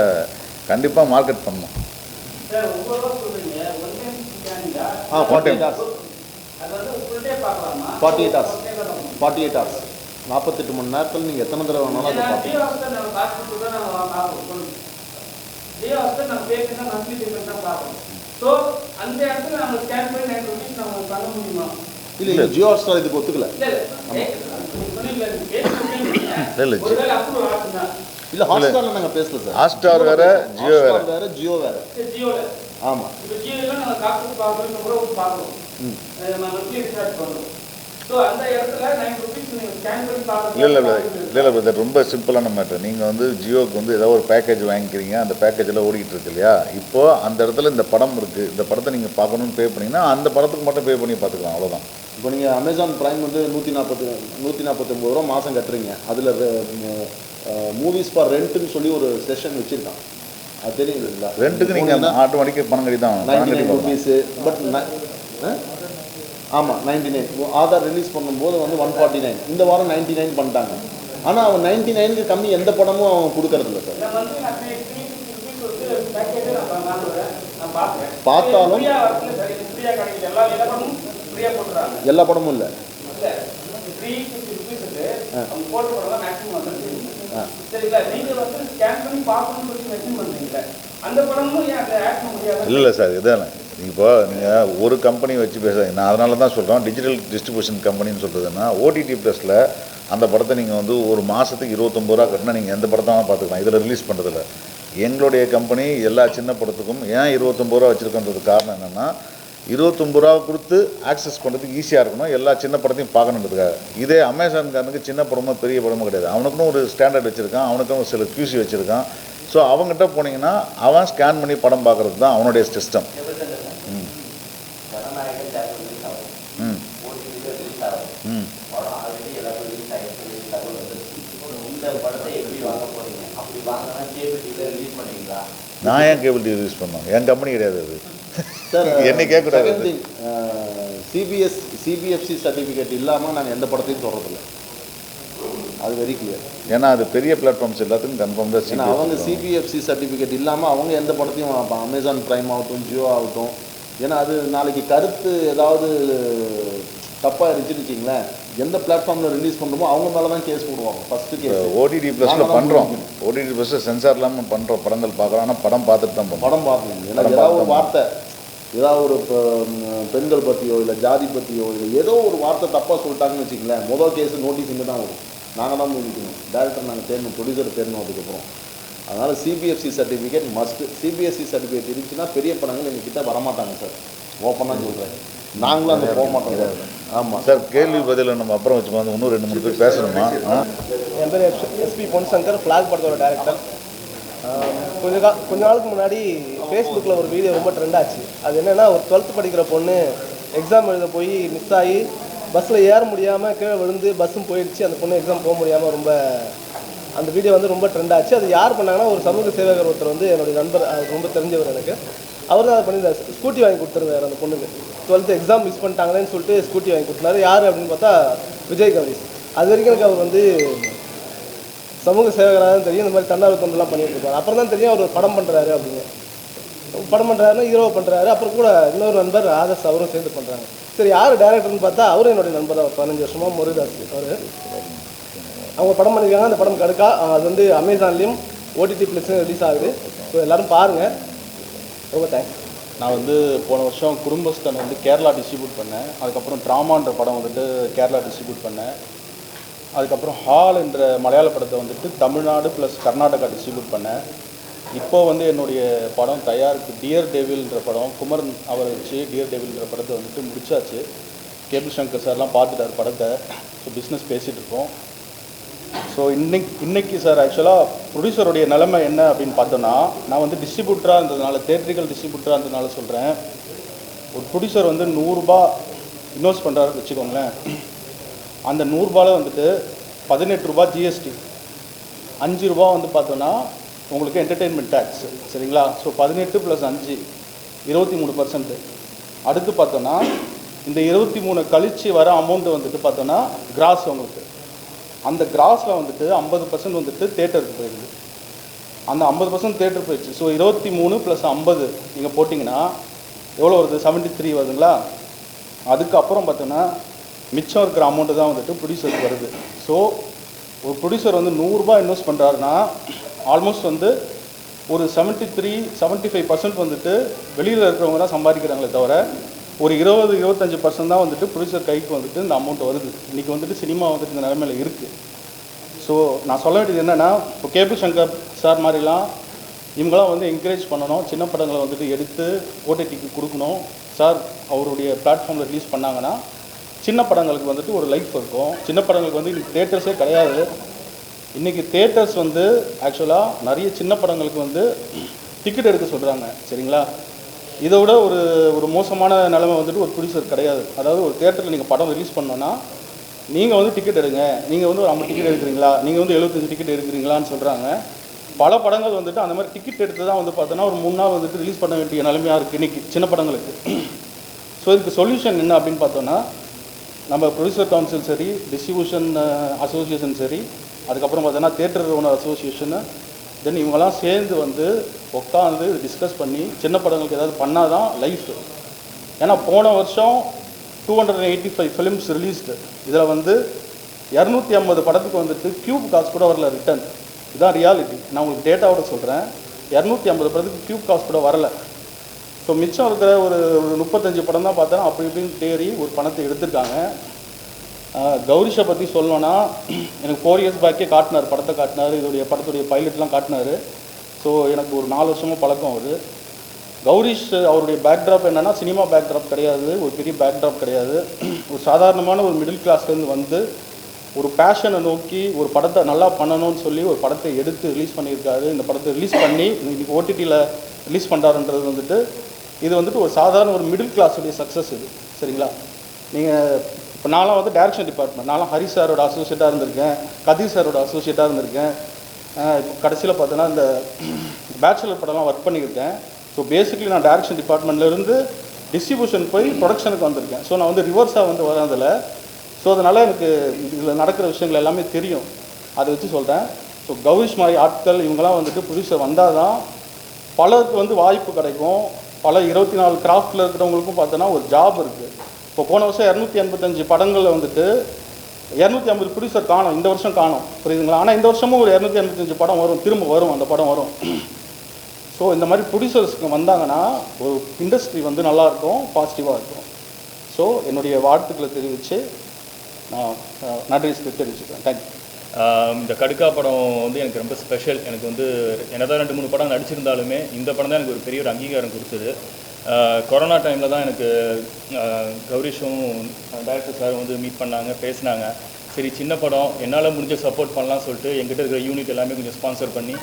கண்டிப்பாக மார்க்கெட் பண்ணணும். 48 hours 48 மணி நேரத்தில் நீங்கள் எத்தனை தடவை வேணாலும் அதை பார்க்கலாம். ஜியோ ஹாட்ஸ்டார் நம்ம காசு கொடுத்து தான் நம்ம பார்க்கணும். ஜியோ ஹாட்ஸ்டார் நம்ம பே பண்ணா மந்த்லி பேமெண்ட் தான் பார்க்கணும். ஸோ அந்த இடத்துல நம்ம ஸ்கேன் பண்ணி 9 rupees நம்ம பண்ண முடியுமா? இல்லை ஜியோ ஹாட்ஸ்டார் இதுக்கு ஒத்துக்கல. ஒருவேளை அப்ரூவ் ஆகுதுன்னா இல்லை ஹாட்ஸ்டாரில் நாங்கள் பேசல சார். ஹாட்ஸ்டார் வேற, ஜியோ வேற. ஹாட்ஸ்டார் வேற, ஜியோ வேற. ஜியோல ஆமாம். இப்போ ஜியோல நம்ம காசு பார்க்கணும், கூட பார்க்கணும், நம்ம மந்த்லி ரீசார்ஜ் பண்ணணும். ஸோ அந்த இடத்துல 9 rupees நீங்கள் ஸ்கேன் பண்ணி பார்க்கணும். இல்லை பிரதர், ரொம்ப சிம்பிளான மேட்டர். நீங்கள் வந்து ஜியோக்கு வந்து ஏதாவது ஒரு பேக்கேஜ் வாங்கிக்கிறீங்க, அந்த பேக்கேஜில் ஓடிக்கிட்டு இருக்கு இல்லையா? இப்போது அந்த இடத்துல இந்த படம் இருக்குது, இந்த படத்தை நீங்கள் பார்க்கணுன்னு பே பண்ணிங்கன்னா அந்த படத்துக்கு மட்டும் பே பண்ணி பார்த்துக்கலாம், அவ்வளோதான். இப்போ நீங்கள் அமேசான் ப்ரைம் வந்து 149 ரூபா மாதம் கட்டுறீங்க. அதில் மூவிஸ் ஃபார் ரெண்ட்டுன்னு சொல்லி ஒரு செஷன் வச்சுருக்கான். அது தெரியுங்களா? ரெண்ட்டுக்கு நீங்கள் ஆட்டோமேட்டிக்காக பணம் கட்டி தான் 99 ருபீஸு. பட் ஆமாம் 99. ஆதார் ரிலீஸ் பண்ணும்போது வந்து 149. இந்த வாரம் 99 பண்ணிட்டாங்க. ஆனால் அவன் 99க்கு கம்மி எந்த படமும் அவன் கொடுக்கறதில்ல சார். பார்த்தாலும் எல்லா படமும் இல்லை. இல்லை சார், இதான் இப்போ நீங்கள் ஒரு கம்பெனி வச்சு பேசுகிறீங்க. நான் அதனால தான் சொல்கிறேன், டிஜிட்டல் டிஸ்ட்ரிபியூஷன் கம்பெனின்னு சொல்கிறதுன்னா ஓடிடி ப்ளஸில் அந்த படத்தை நீங்கள் வந்து ஒரு மாதத்துக்கு 29 ரூபா கட்டினா நீங்கள் எந்த படத்தை வேணால் பார்த்துக்கலாம். இதில் ரிலீஸ் பண்ணுறதில்ல. எங்களுடைய கம்பெனி எல்லா சின்ன படத்துக்கும் ஏன் 29 ரூபா வச்சுருக்கன்றது காரணம் என்னென்னா, 29 ரூபா கொடுத்து ஆக்சஸ் பண்ணுறதுக்கு ஈஸியாக இருக்கணும், எல்லா சின்ன படத்தையும் பார்க்கணுன்றதுக்காக. இதே அமேசான்காரனுக்கு சின்ன படமோ பெரிய படமோ கிடையாது. அவனுக்குன்னு ஒரு ஸ்டாண்டர்ட் வச்சுருக்கான், அவனுக்கும் சில QC வச்சுருக்கான். ஸோ அவங்ககிட்ட போனீங்கன்னா அவன் ஸ்கேன் பண்ணி படம் பார்க்குறது தான் அவனுடைய சிஸ்டம். நான் ஏன் கேபிள் டிவி யூஸ் பண்ணோம்? என் கம்பெனி கிடையாது அது. சார் என்னை கேட்கக்கூடாது. சிபிஎஃப்சி சர்டிஃபிகேட் இல்லாமல் நாங்கள் எந்த படத்தையும் சொல்கிறதில்ல. அது வெரி கிளியர். ஏன்னா அது பெரிய பிளாட்ஃபார்ம்ஸ் எல்லாத்துக்கும் கன்ஃபார்ம் தான். ஏன்னா அவங்க சிபிஎஃப்சி சர்டிஃபிகேட் இல்லாமல் அவங்க எந்த படத்தையும் அமேசான் ப்ரைம் ஆகட்டும், ஜியோ ஆகட்டும். ஏன்னா அது நாளைக்கு கருத்து ஏதாவது தப்பாக இருந்துச்சுன்னு வச்சிங்களேன், எந்த பிளாட்ஃபார்மில் ரிலீஸ் பண்ணுறோமோ அவங்க மேலே தான் கேஸ் போடுவாங்க. ஃபஸ்ட்டு கேஸ் ஓடிடி ப்ளஸில் பண்ணுறோம். ஓடிடி ப்ளஸில் சென்சார் இல்லாமல் பண்ணுறோம், படங்கள் பார்க்குறோம். ஆனால் படம் பார்த்துட்டு தான் பண்ணுறோம். படம் பார்க்கணும். ஏன்னா ஏதாவது ஒரு வார்த்தை, ஏதாவது ஒரு பெண்கள் பற்றியோ இல்லை ஜாதி பற்றியோ இல்லை ஏதோ ஒரு வார்த்தை தப்பாக சொல்லிட்டாங்கன்னு வச்சுங்களேன், முதல் கேஸு நோட்டீஸ் இங்கே தான் வரும். நாங்கள் தான் முடிக்கணும், டேரக்டர் நாங்கள் தேடணும், ப்ரொடியூசர் தேடணும். அதுக்கப்புறம் அதனால் CBFC certificate must. CBSE certificate இருந்துச்சுன்னா பெரிய படங்கள் எங்ககிட்ட வரமாட்டாங்க சார். ஓப்பனாக சொல்கிறேன், நாங்களும் அங்கே போக மாட்டோம் சார். ஆமாம் சார். கேள்வி பதில் நம்ம அப்புறம் வச்சுக்கோங்க, இன்னும் 2-3 பேர் பேசணுமா? என் பேர் எஸ்பி பொன்சங்கர், ஃப்ளாக் படத்தோட டேரக்டர். கொஞ்ச நாளுக்கு முன்னாடி ஃபேஸ்புக்கில் ஒரு வீடியோ ரொம்ப ட்ரெண்ட் ஆச்சு. அது என்னென்னா, ஒரு 12th படிக்கிற பொண்ணு எக்ஸாம் எழுத போய் மிஸ் ஆகி பஸ்ஸில் ஏற முடியாமல் கீழே விழுந்து பஸ்ஸும் போயிடுச்சு. அந்த பொண்ணு எக்ஸாம் போக முடியாமல் ரொம்ப அந்த வீடியோ வந்து ரொம்ப ட்ரெண்ட் ஆச்சு. அது யார் பண்ணாங்கன்னா, ஒரு சமூக சேவகர் ஒருத்தர் வந்து என்னுடைய நண்பர், ரொம்ப தெரிஞ்சவர் எனக்கு. அவர் தான் அதை பண்ணியிருந்தார். ஸ்கூட்டி வாங்கி கொடுத்துருந்தார் அந்த பொண்ணுக்கு. 12th எக்ஸாம் மிஸ் பண்ணிட்டாங்களேன்னு சொல்லிட்டு ஸ்கூட்டி வாங்கி கொடுத்துனாரு. யார் அப்படின்னு பார்த்தா விஜய் கவரிஸ். அது வரைக்கும் எனக்கு அவர் வந்து சமூக சேவகராக தான் தெரியும். இந்த மாதிரி தன்னார்வ தொண்டெல்லாம் பண்ணிட்டு இருப்பார். அப்புறம் தான் தெரியும் அவர் படம் பண்ணுறாரு அப்படின்னு. படம் பண்ணுறாருன்னா ஹீரோ பண்ணுறாரு. அப்புறம் கூட இன்னொரு நண்பர் ஆதர்ஸ், அவரும் சேர்ந்து பண்ணுறாங்க. சரி, யார் டேரக்டர்னு பார்த்தா அவரும் என்னுடைய நண்பர் தான். 15 வருஷமாக முருகதாஸ் அவர். அவங்க படம் பண்ணியிருக்காங்க. அந்த படம் கடுக்கா. அது வந்து அமேசான்லேயும் ஓடிடி ப்ளஸ்லையும் ரிலீஸ் ஆகுது. ஸோ எல்லோரும் பாருங்கள். ரொம்ப தேங்க்ஸ். நான் வந்து போன வருஷம் குடும்பஸ்தன் வந்து கேரளா டிஸ்ட்ரிபியூட் பண்ணேன். அதுக்கப்புறம் ட்ராமான்ற படம் வந்துட்டு கேரளா டிஸ்ட்ரிபியூட் பண்ணேன். அதுக்கப்புறம் ஹால் என்ற மலையாள படத்தை வந்துட்டு தமிழ்நாடு ப்ளஸ் கர்நாடகா டிஸ்ட்ரிபியூட் பண்ணேன். இப்போது வந்து என்னுடைய படம் தயாருக்கு டியர் டெவில்ன்ற படம், குமரன் அவரை வச்சு டியர் டெவில்ன்ற படத்தை வந்துட்டு முடிச்சாச்சு. கேபிள் சங்கர் சார்லாம் பார்த்துட்டார் படத்தை. ஸோ பிஸ்னஸ் பேசிகிட்டு இருக்கோம். ஸோ இன்னைக்கு சார் ஆக்சுவலாக ப்ரொடியூசருடைய நிலைமை என்ன அப்படின்னு பார்த்தோன்னா, நான் வந்து டிஸ்ட்ரிபியூட்டராக இருந்ததுனால, தேட்ரிக்கல் டிஸ்ட்ரிபியூட்டராக இருந்ததுனால சொல்கிறேன். ஒரு ப்ரொடியூசர் வந்து 100 ரூபா இன்வெஸ்ட் பண்ணுறாரு வச்சுக்கோங்களேன். அந்த 100 ரூபாயில் வந்துட்டு 18 ரூபா ஜிஎஸ்டி, 5 ரூபா வந்து பார்த்தோன்னா உங்களுக்கு என்டர்டெயின்மெண்ட் டேக்ஸ். சரிங்களா? ஸோ 18 + 5 23%. அடுத்து பார்த்தோன்னா இந்த 23 கழிச்சு வர அமௌண்ட்டு வந்துட்டு பார்த்தோன்னா கிராஸ் உங்களுக்கு. அந்த கிராஸில் வந்துட்டு 50% வந்துட்டு தேட்டருக்கு போயிடுது. அந்த 50% தேட்டர் போயிடுச்சு. ஸோ 23 + 50 நீங்கள் போட்டிங்கன்னா எவ்வளோ வருது? 73 வருதுங்களா? அதுக்கப்புறம் பார்த்தோன்னா மிச்சம் இருக்கிற அமௌண்ட்டு தான் வந்துட்டு ப்ரொடியூசருக்கு வருது. ஸோ ஒரு ப்ரொடியூசர் வந்து 100 ரூபாய் இன்வெஸ்ட் பண்ணுறாருன்னா ஆல்மோஸ்ட் வந்து ஒரு 73-75% வந்துட்டு வெளியில் இருக்கிறவங்க தான் சம்பாதிக்கிறாங்களே தவிர ஒரு 20-25% தான் வந்துட்டு ப்ரொடியூசர் கைக்கு வந்துட்டு இந்த அமௌண்ட் வருது. இன்றைக்கி வந்துட்டு சினிமா வந்துட்டு இந்த நிலைமையில் இருக்குது. ஸோ நான் சொல்ல வேண்டியது என்னென்னா, இப்போ கேபி சங்கர் சார் மாதிரிலாம் இவங்களாம் வந்து என்கரேஜ் பண்ணணும். சின்ன படங்களை வந்துட்டு எடுத்து ஓடிடிக்கு கொடுக்கணும். சார் அவருடைய பிளாட்ஃபார்மில் ரிலீஸ் பண்ணாங்கன்னா சின்ன படங்களுக்கு வந்துட்டு ஒரு லைஃப் இருக்கும். சின்ன படங்களுக்கு வந்து இன்றைக்கி தேட்டர்ஸே கிடையாது. இன்றைக்கி தேட்டர்ஸ் வந்து ஆக்சுவலாக நிறைய சின்ன படங்களுக்கு வந்து டிக்கெட் எடுக்க சொல்கிறாங்க. சரிங்களா? இதை விட ஒரு மோசமான நிலைமை வந்துட்டு ஒரு ப்ரொடியூசர் கிடையாது. அதாவது ஒரு தேட்டரில் நீங்கள் படம் ரிலீஸ் பண்ணோன்னா நீங்கள் வந்து டிக்கெட் எடுங்க, நீங்கள் வந்து ஒரு 50 டிக்கெட் எடுக்கிறீங்களா, நீங்கள் வந்து 75 டிக்கெட் எடுக்கிறீங்களான்னு சொல்கிறாங்க. பல படங்கள் வந்துட்டு அந்த மாதிரி டிக்கெட் எடுத்து தான் வந்து பார்த்தோன்னா ஒரு 3 நாள் வந்துட்டு ரிலீஸ் பண்ண வேண்டிய நிலைமையாக இருக்குது இன்றைக்கி சின்ன படங்களுக்கு. ஸோ இதுக்கு சொல்யூஷன் என்ன அப்படின்னு பார்த்தோன்னா, நம்ம ப்ரொடியூசர் கவுன்சில் சரி, டிஸ்ட்ரிபியூஷன் அசோசியேஷன் சரி, அதுக்கப்புறம் பார்த்தோன்னா தேட்டர் ஓனர் அசோசியேஷனு, தென் இவங்கெல்லாம் சேர்ந்து வந்து உட்காந்து டிஸ்கஸ் பண்ணி சின்ன படங்களுக்கு ஏதாவது பண்ணால் தான் லைஃப். ஏன்னா போன வருஷம் 285 ஃபிலிம்ஸ் ரிலீஸ்டு. இதில் வந்து 250 படத்துக்கு வந்துட்டு கியூப் காசு கூட வரல ரிட்டர்ன். இதுதான் ரியாலிட்டி. நான் உங்களுக்கு டேட்டாவோட சொல்கிறேன். 250 படத்துக்கு கியூப் காசு கூட வரல. ஸோ மிச்சம் இருக்கிற ஒரு 35 படம் தான் பார்த்தா அப்படி இப்படின்னு தேறி ஒரு பணத்தை எடுத்துருக்காங்க. கௌரிஷை பற்றி சொல்லணுன்னா, எனக்கு 4 இயர்ஸ் பேக்கே காட்டினார், படத்தை காட்டினார், படத்துடைய பைலட்லாம் காட்டினார். ஸோ எனக்கு ஒரு 4 வருஷமாக பழக்கம் வருது. கௌரிஷ் அவருடைய பேக்ட்ராப் என்னென்னா சினிமா பேக்ட்ராப் கிடையாது, ஒரு பெரிய பேக்ட்ராப் கிடையாது. ஒரு சாதாரணமான ஒரு மிடில் கிளாஸ்லேருந்து வந்து ஒரு பேஷனை நோக்கி ஒரு படத்தை நல்லா பண்ணணும்னு சொல்லி ஒரு படத்தை எடுத்து ரிலீஸ் பண்ணியிருக்காரு. இந்த படத்தை ரிலீஸ் பண்ணி இன்றைக்கி ஓடிடியில் ரிலீஸ் பண்ணுறாருன்றது வந்துட்டு இது வந்துட்டு ஒரு சாதாரண ஒரு மிடில் கிளாஸுடைய சக்ஸஸ் இது. சரிங்களா? நீங்கள் இப்போ நான்லாம் வந்து டைரக்ஷன் டிபார்ட்மெண்ட், நான்லாம் ஹரி சாரோட அசோசியேட்டாக இருந்திருக்கேன், கதீர் சாரோட அசோசியேட்டாக இருந்திருக்கேன். இப்போ கடைசியில் பார்த்தோன்னா இந்த பேச்சுலர் படம்லாம் ஒர்க் பண்ணியிருக்கேன். ஸோ பேசிக்கலி நான் டைரக்ஷன் டிபார்ட்மெண்ட்லேருந்து டிஸ்ட்ரிபியூஷன் போய் ப்ரொடக்ஷனுக்கு வந்திருக்கேன். ஸோ நான் வந்து ரிவர்ஸாக வந்து வரதில்ல. ஸோ அதனால் எனக்கு இதில் நடக்கிற விஷயங்கள் எல்லாமே தெரியும். அதை வச்சு சொல்கிறேன். ஸோ கௌரிஷ் மாதிரி ஆட்கள் இவங்கெல்லாம் வந்துட்டு ப்ரொடியூசர் வந்தால் தான் பலருக்கு வந்து வாய்ப்பு கிடைக்கும். பல 24 கிராஃப்டில் இருக்கிறவங்களுக்கும் பார்த்தோன்னா ஒரு ஜாப் இருக்குது. இப்போ போன வருஷம் 285 படங்களில் வந்துட்டு 250 ப்ரொடியூசர் காணும், இந்த வருஷம் காணும். புரியுதுங்களா? ஆனால் இந்த வருஷமும் ஒரு 285 படம் வரும், திரும்ப வரும், அந்த படம் வரும். ஸோ இந்த மாதிரி ப்ரொடியூசர்ஸ்க்கு வந்தாங்கன்னா ஒரு இண்டஸ்ட்ரி வந்து நல்லாயிருக்கும், பாசிட்டிவாக இருக்கும். ஸோ என்னுடைய வாழ்த்துக்களை தெரிவித்து நான் நன்றி தெரிவிச்சுக்கிறேன். தேங்க்யூ. இந்த கடுக்கா படம் வந்து எனக்கு ரொம்ப ஸ்பெஷல். எனக்கு வந்து என்னதான் 2-3 படம் நடிச்சிருந்தாலுமே இந்த படம் தான் எனக்கு ஒரு பெரிய ஒரு அங்கீகாரம் கொடுத்தது. கொரோனா டைமில் தான் எனக்கு கௌரிஷும் டைரக்டர் சாரும் வந்து மீட் பண்ணாங்க, பேசினாங்க. சரி சின்ன படம் என்னால் முடிஞ்ச சப்போர்ட் பண்ணலாம்னு சொல்லிட்டு எங்கிட்ட இருக்கிற யூனிட் எல்லாமே கொஞ்சம் ஸ்பான்சர் பண்ணி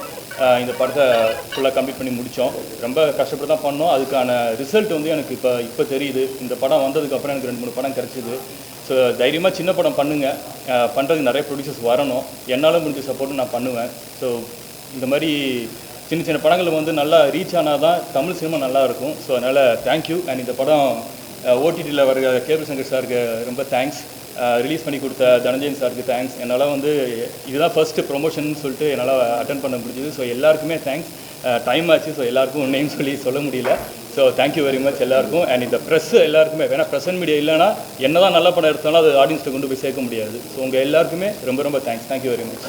இந்த படத்தை ஃபுல்லாக கம்ப்ளீட் பண்ணி முடித்தோம். ரொம்ப கஷ்டப்பட்டு தான் பண்ணோம். அதுக்கான ரிசல்ட் வந்து எனக்கு இப்போ தெரியுது. இந்த படம் வந்ததுக்கப்புறம் எனக்கு 2-3 படம் கிடச்சிது. ஸோ தைரியமாக சின்ன படம் பண்ணுங்கள், பண்ணுறதுக்கு நிறைய ப்ரொடியூசர்ஸ் வரணும், என்னால் முடிஞ்ச சப்போர்ட்டும் நான் பண்ணுவேன். ஸோ இந்த மாதிரி சின்ன சின்ன படங்கள் வந்து நல்லா ரீச் ஆனால் தான் தமிழ் சினிமா நல்லா இருக்கும். ஸோ அதனால் தேங்க்யூ. அண்ட் இந்த படம் ஓடிடியில் வர கேபி சங்கர் சாருக்கு ரொம்ப தேங்க்ஸ். ரிலீஸ் பண்ணி கொடுத்த தனஞ்சயன் சாருக்கு தேங்க்ஸ். என்னால் வந்து இதுதான் ஃபர்ஸ்ட்டு ப்ரொமோஷன் சொல்லிட்டு என்னால் அட்டன் பண்ண முடிஞ்சுது. ஸோ எல்லாருக்குமே தேங்க்ஸ். டைம் ஆச்சு. ஸோ எல்லாருக்கும் நேம் சொல்ல முடியல. ஸோ தேங்க்யூ வெரி மச் எல்லாருக்கும். அண்ட் இந்த ப்ரெஸ் எல்லாருக்குமே, ஏன்னா ப்ரெஸ் அண்ட் மீடியா இல்லைனா என்ன தான் நல்ல படம் எடுத்தாலும் அது ஆடியன்ஸ்ட்டு கொண்டு போய் சேர்க்க முடியாது. ஸோ உங்கள் எல்லாருக்குமே ரொம்ப ரொம்ப தேங்க்ஸ். Thank you very much.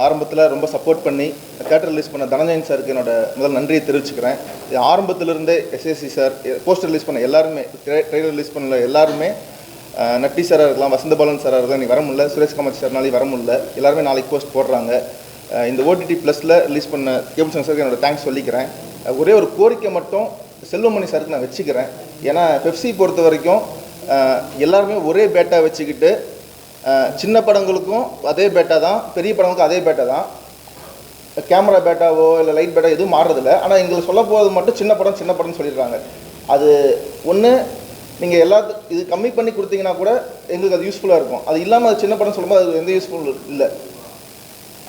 ஆரம்பத்தில் ரொம்ப சப்போர்ட் பண்ணி தேட்டர் ரிலீஸ் பண்ண தனஞ்சயன் சாருக்கு என்னோட முதல் நன்றியை தெரிவிச்சுக்கிறேன். ஆரம்பத்திலிருந்தே எஸ்எஸ்சி சார், போஸ்டர் ரிலீஸ் பண்ண எல்லாருமே, ட்ரெய்லர் ரிலீஸ் பண்ணல எல்லாருமே, நட்டி சாராக இருக்கலாம், வசந்தபாலன் சாராக இருக்கலாம், இன்றைக்கி வர முடியல, சுரேஷ் காமாட்சி சார்னாலையும் வர முடியல, எல்லாருமே நாளைக்கு போஸ்ட் போடுறாங்க. இந்த ஓடிடி ப்ளஸில் ரிலீஸ் பண்ண கேபிள் சாருக்கு என்னோட தேங்க்ஸ் சொல்லிக்கிறேன். ஒரே ஒரு கோரிக்கை மட்டும் செல்வமணி சாருக்கு நான் வச்சுக்கிறேன். ஏன்னா பெப்சி பொறுத்த வரைக்கும் எல்லாருமே ஒரே பேட்டா வச்சுக்கிட்டு சின்ன படங்களுக்கும் அதே பேட்டா தான், பெரிய படங்களுக்கும் அதே பேட்டா தான், கேமரா பேட்டாவோ இல்லை லைட் பேட்டா எதுவும் மாறுறதில்ல. ஆனால் எங்களுக்கு சொல்ல போகிறது மட்டும் சின்ன படம்னு சொல்லிடுறாங்க. அது ஒன்று நீங்கள் எல்லாத்துக்கும் இது கம்மி பண்ணி கொடுத்தீங்கன்னா கூட எங்களுக்கு அது யூஸ்ஃபுல்லாக இருக்கும். அது இல்லாமல் அது சின்ன படம் சொல்லும்போது அது எந்த யூஸ்ஃபுல் இல்லை.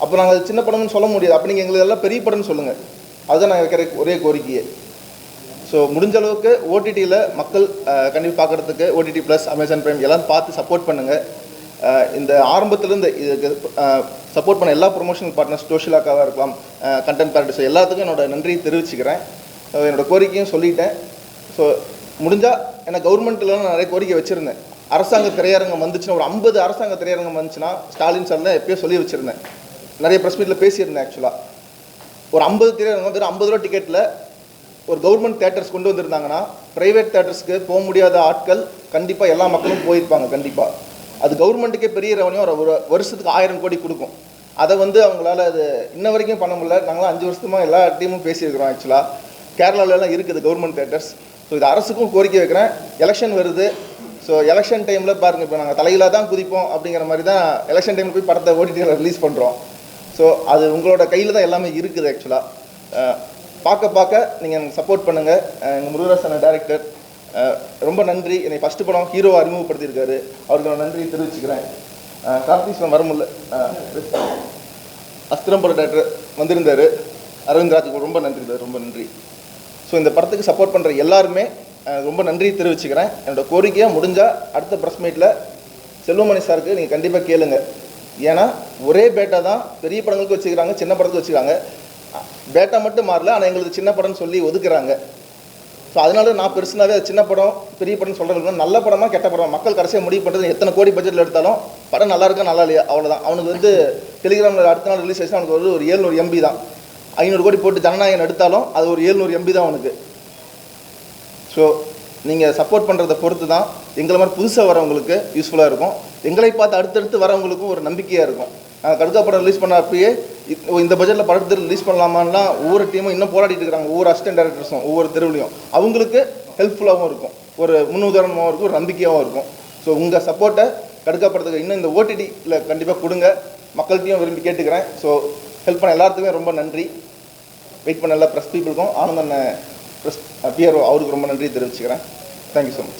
அப்போ நாங்கள் அது சின்ன படம்னு சொல்ல முடியாது. அப்போ நீங்கள் எங்களுக்கு எல்லாம் பெரிய படம்னு சொல்லுங்கள். அதுதான் நாங்கள் வைக்கிற ஒரே கோரிக்கையே. ஸோ முடிஞ்ச அளவுக்கு ஓடிடியில் மக்கள் கண்டிப்பாக பார்க்குறதுக்கு ஓடிடி ப்ளஸ், அமேசான் பிரைம் எல்லாம் பார்த்து சப்போர்ட் பண்ணுங்கள். இந்த ஆரம்பத்துலேருந்து இதுக்கு சப்போர்ட் பண்ண எல்லா ப்ரொமோஷனல் பார்ட்னர்ஸ், சோஷியலாக்காவாக இருக்கலாம், கண்டென்ட் பேரடிஸ், எல்லாத்துக்கும் என்னோட நன்றியை தெரிவிச்சுக்கிறேன். என்னோடய கோரிக்கையும் சொல்லிட்டேன். ஸோ முடிஞ்சால் ஏன்னா கவர்மெண்ட்டில் நான் நிறைய கோரிக்கை வச்சுருந்தேன். அரசாங்க திரையரங்கம் வந்துச்சுன்னா ஒரு 50 அரசாங்க திரையரங்கம் வந்துச்சுன்னா ஸ்டாலின் சார் தான் எப்பயோ சொல்லி வச்சுருந்தேன், நிறைய ப்ரெஸ் மீட்டில் பேசியிருந்தேன். ஆக்சுவலாக ஒரு 50 திரையரங்கம் வெறும் 50 ரூபா டிக்கெட்டில் ஒரு கவர்மெண்ட் தேட்டர்ஸ் கொண்டு வந்திருந்தாங்கன்னா ப்ரைவேட் தேட்டர்ஸ்க்கு போக முடியாத ஆட்கள் கண்டிப்பாக எல்லா மக்களும் போயிருப்பாங்க. கண்டிப்பாக அது கவர்மெண்ட்டுக்கே பெரிய ரெவன்யூ, ஒரு வருஷத்துக்கு 1000 கோடி கொடுக்கும். அதை வந்து அவங்களால அது இன்ன வரைக்கும் பண்ண முடியல. நாங்களாம் 5 வருஷமாக எல்லா டீமும் பேசியிருக்கிறோம். ஆக்சுவலாக கேரளாவிலலாம் இருக்குது கவர்மெண்ட் தேட்டர்ஸ். ஸோ இது அரசுக்கும் கோரிக்கை வைக்கிறேன். எலெக்ஷன் வருது. ஸோ எலெக்ஷன் டைமில் பாருங்கள், இப்போ நாங்கள் தலையில தான் குதிப்போம் அப்படிங்கிற மாதிரி தான் எலெக்ஷன் டைமில் போய் படத்தை ஓடிடியில் ரிலீஸ் பண்ணுறோம். ஸோ அது உங்களோட கையில் தான் எல்லாமே இருக்குது. ஆக்சுவலாக பார்க்க நீங்கள் எனக்கு சப்போர்ட் பண்ணுங்கள். எங்கள் முருகராசன டைரக்டர் ரொம்ப நன்றி. என்னை ஃபஸ்ட்டு படம் ஹீரோவை அறிமுகப்படுத்தியிருக்காரு, அவருக்கு நான் நன்றி தெரிவிச்சுக்கிறேன். கார்த்திஸ்வரன் வர முடியல, அஸ்திரம்பரம் டேரக்டர் வந்திருந்தார், அரவிந்த் ராஜுக்கு ரொம்ப நன்றி சார், ரொம்ப நன்றி. ஸோ இந்த படத்துக்கு சப்போர்ட் பண்ணுற எல்லாருமே ரொம்ப நன்றி தெரிவிச்சுக்கிறேன். என்னோடய கோரிக்கையாக முடிஞ்சால் அடுத்த ப்ரெஸ் மீட்டில் செல்வமணி சாருக்கு நீங்கள் கண்டிப்பாக கேளுங்க. ஏன்னா ஒரே பேட்டா தான் பெரிய படங்களுக்கு வச்சுக்கிறாங்க, சின்ன படத்துக்கு வச்சுக்கிறாங்க. பேட்டா மட்டும் மாறல, ஆனால் எங்களுக்கு சின்ன படம்னு சொல்லி ஒதுக்குறாங்க. ஸோ அதனால நான் பெருசுனாவே அது சின்ன படம் பெரிய படம்னு சொல்கிறது நல்ல படமாக கெட்ட படம் மக்கள் கடைசியாக முடிவு பண்ணுறது. எத்தனை கோடி பட்ஜெட்டில் எடுத்தாலும் படம் நல்லா இருக்கா நல்லா இல்லையா அவ்வளோதான். அவனுக்கு வந்து டெலிகிராமில் அடுத்த நாள் ரிலீஸ் ஆச்சுன்னா அவனுக்கு ஒரு 700 MB தான். 500 கோடி போட்டு ஜனநாயகன் எடுத்தாலும் அது ஒரு 700 MB தான் அவனுக்கு. ஸோ நீங்கள் சப்போர்ட் பண்ணுறதை பொறுத்து தான் எங்களை மாதிரி புதுசாக வரவங்களுக்கு யூஸ்ஃபுல்லாக இருக்கும், எங்களை பார்த்து அடுத்தடுத்து வரவங்களுக்கும் ஒரு நம்பிக்கையாக இருக்கும். நாங்கள் கடுக்கா படம் ரிலீஸ் பண்ண அப்பயே இந்த பட்ஜெட்டில் படத்தை ரிலீஸ் பண்ணலாமான்லாம் ஒவ்வொரு டீமும் இன்னும் போராடிட்டு இருக்கிறாங்க. ஒவ்வொரு அசிஸ்டன்ட் டைரக்டர்ஸும் ஒவ்வொரு தெருவிலையும் அவங்களுக்கு ஹெல்ப்ஃபுல்லாகவும் இருக்கும், ஒரு முன்னுதாரணமாகவும் இருக்கும், ஒரு நம்பிக்கையாகவும் இருக்கும். ஸோ உங்கள் சப்போர்ட்டை கடுக்கா படத்துக்கு இன்னும் இந்த OTTயில் கண்டிப்பாக கொடுங்க, மக்கள்கிட்டையும் விரும்பி கேட்டுக்கிறேன். ஸோ ஹெல்ப் பண்ண எல்லாத்துக்குமே ரொம்ப நன்றி. வெயிட் பண்ண எல்லா ப்ரெஸ் பீப்புளுக்கும் ஆனந்தன் ப்ரெஸ் பிஆர்ஓ அவருக்கு ரொம்ப நன்றி தெரிவிச்சுக்கிறேன். Thank you so much.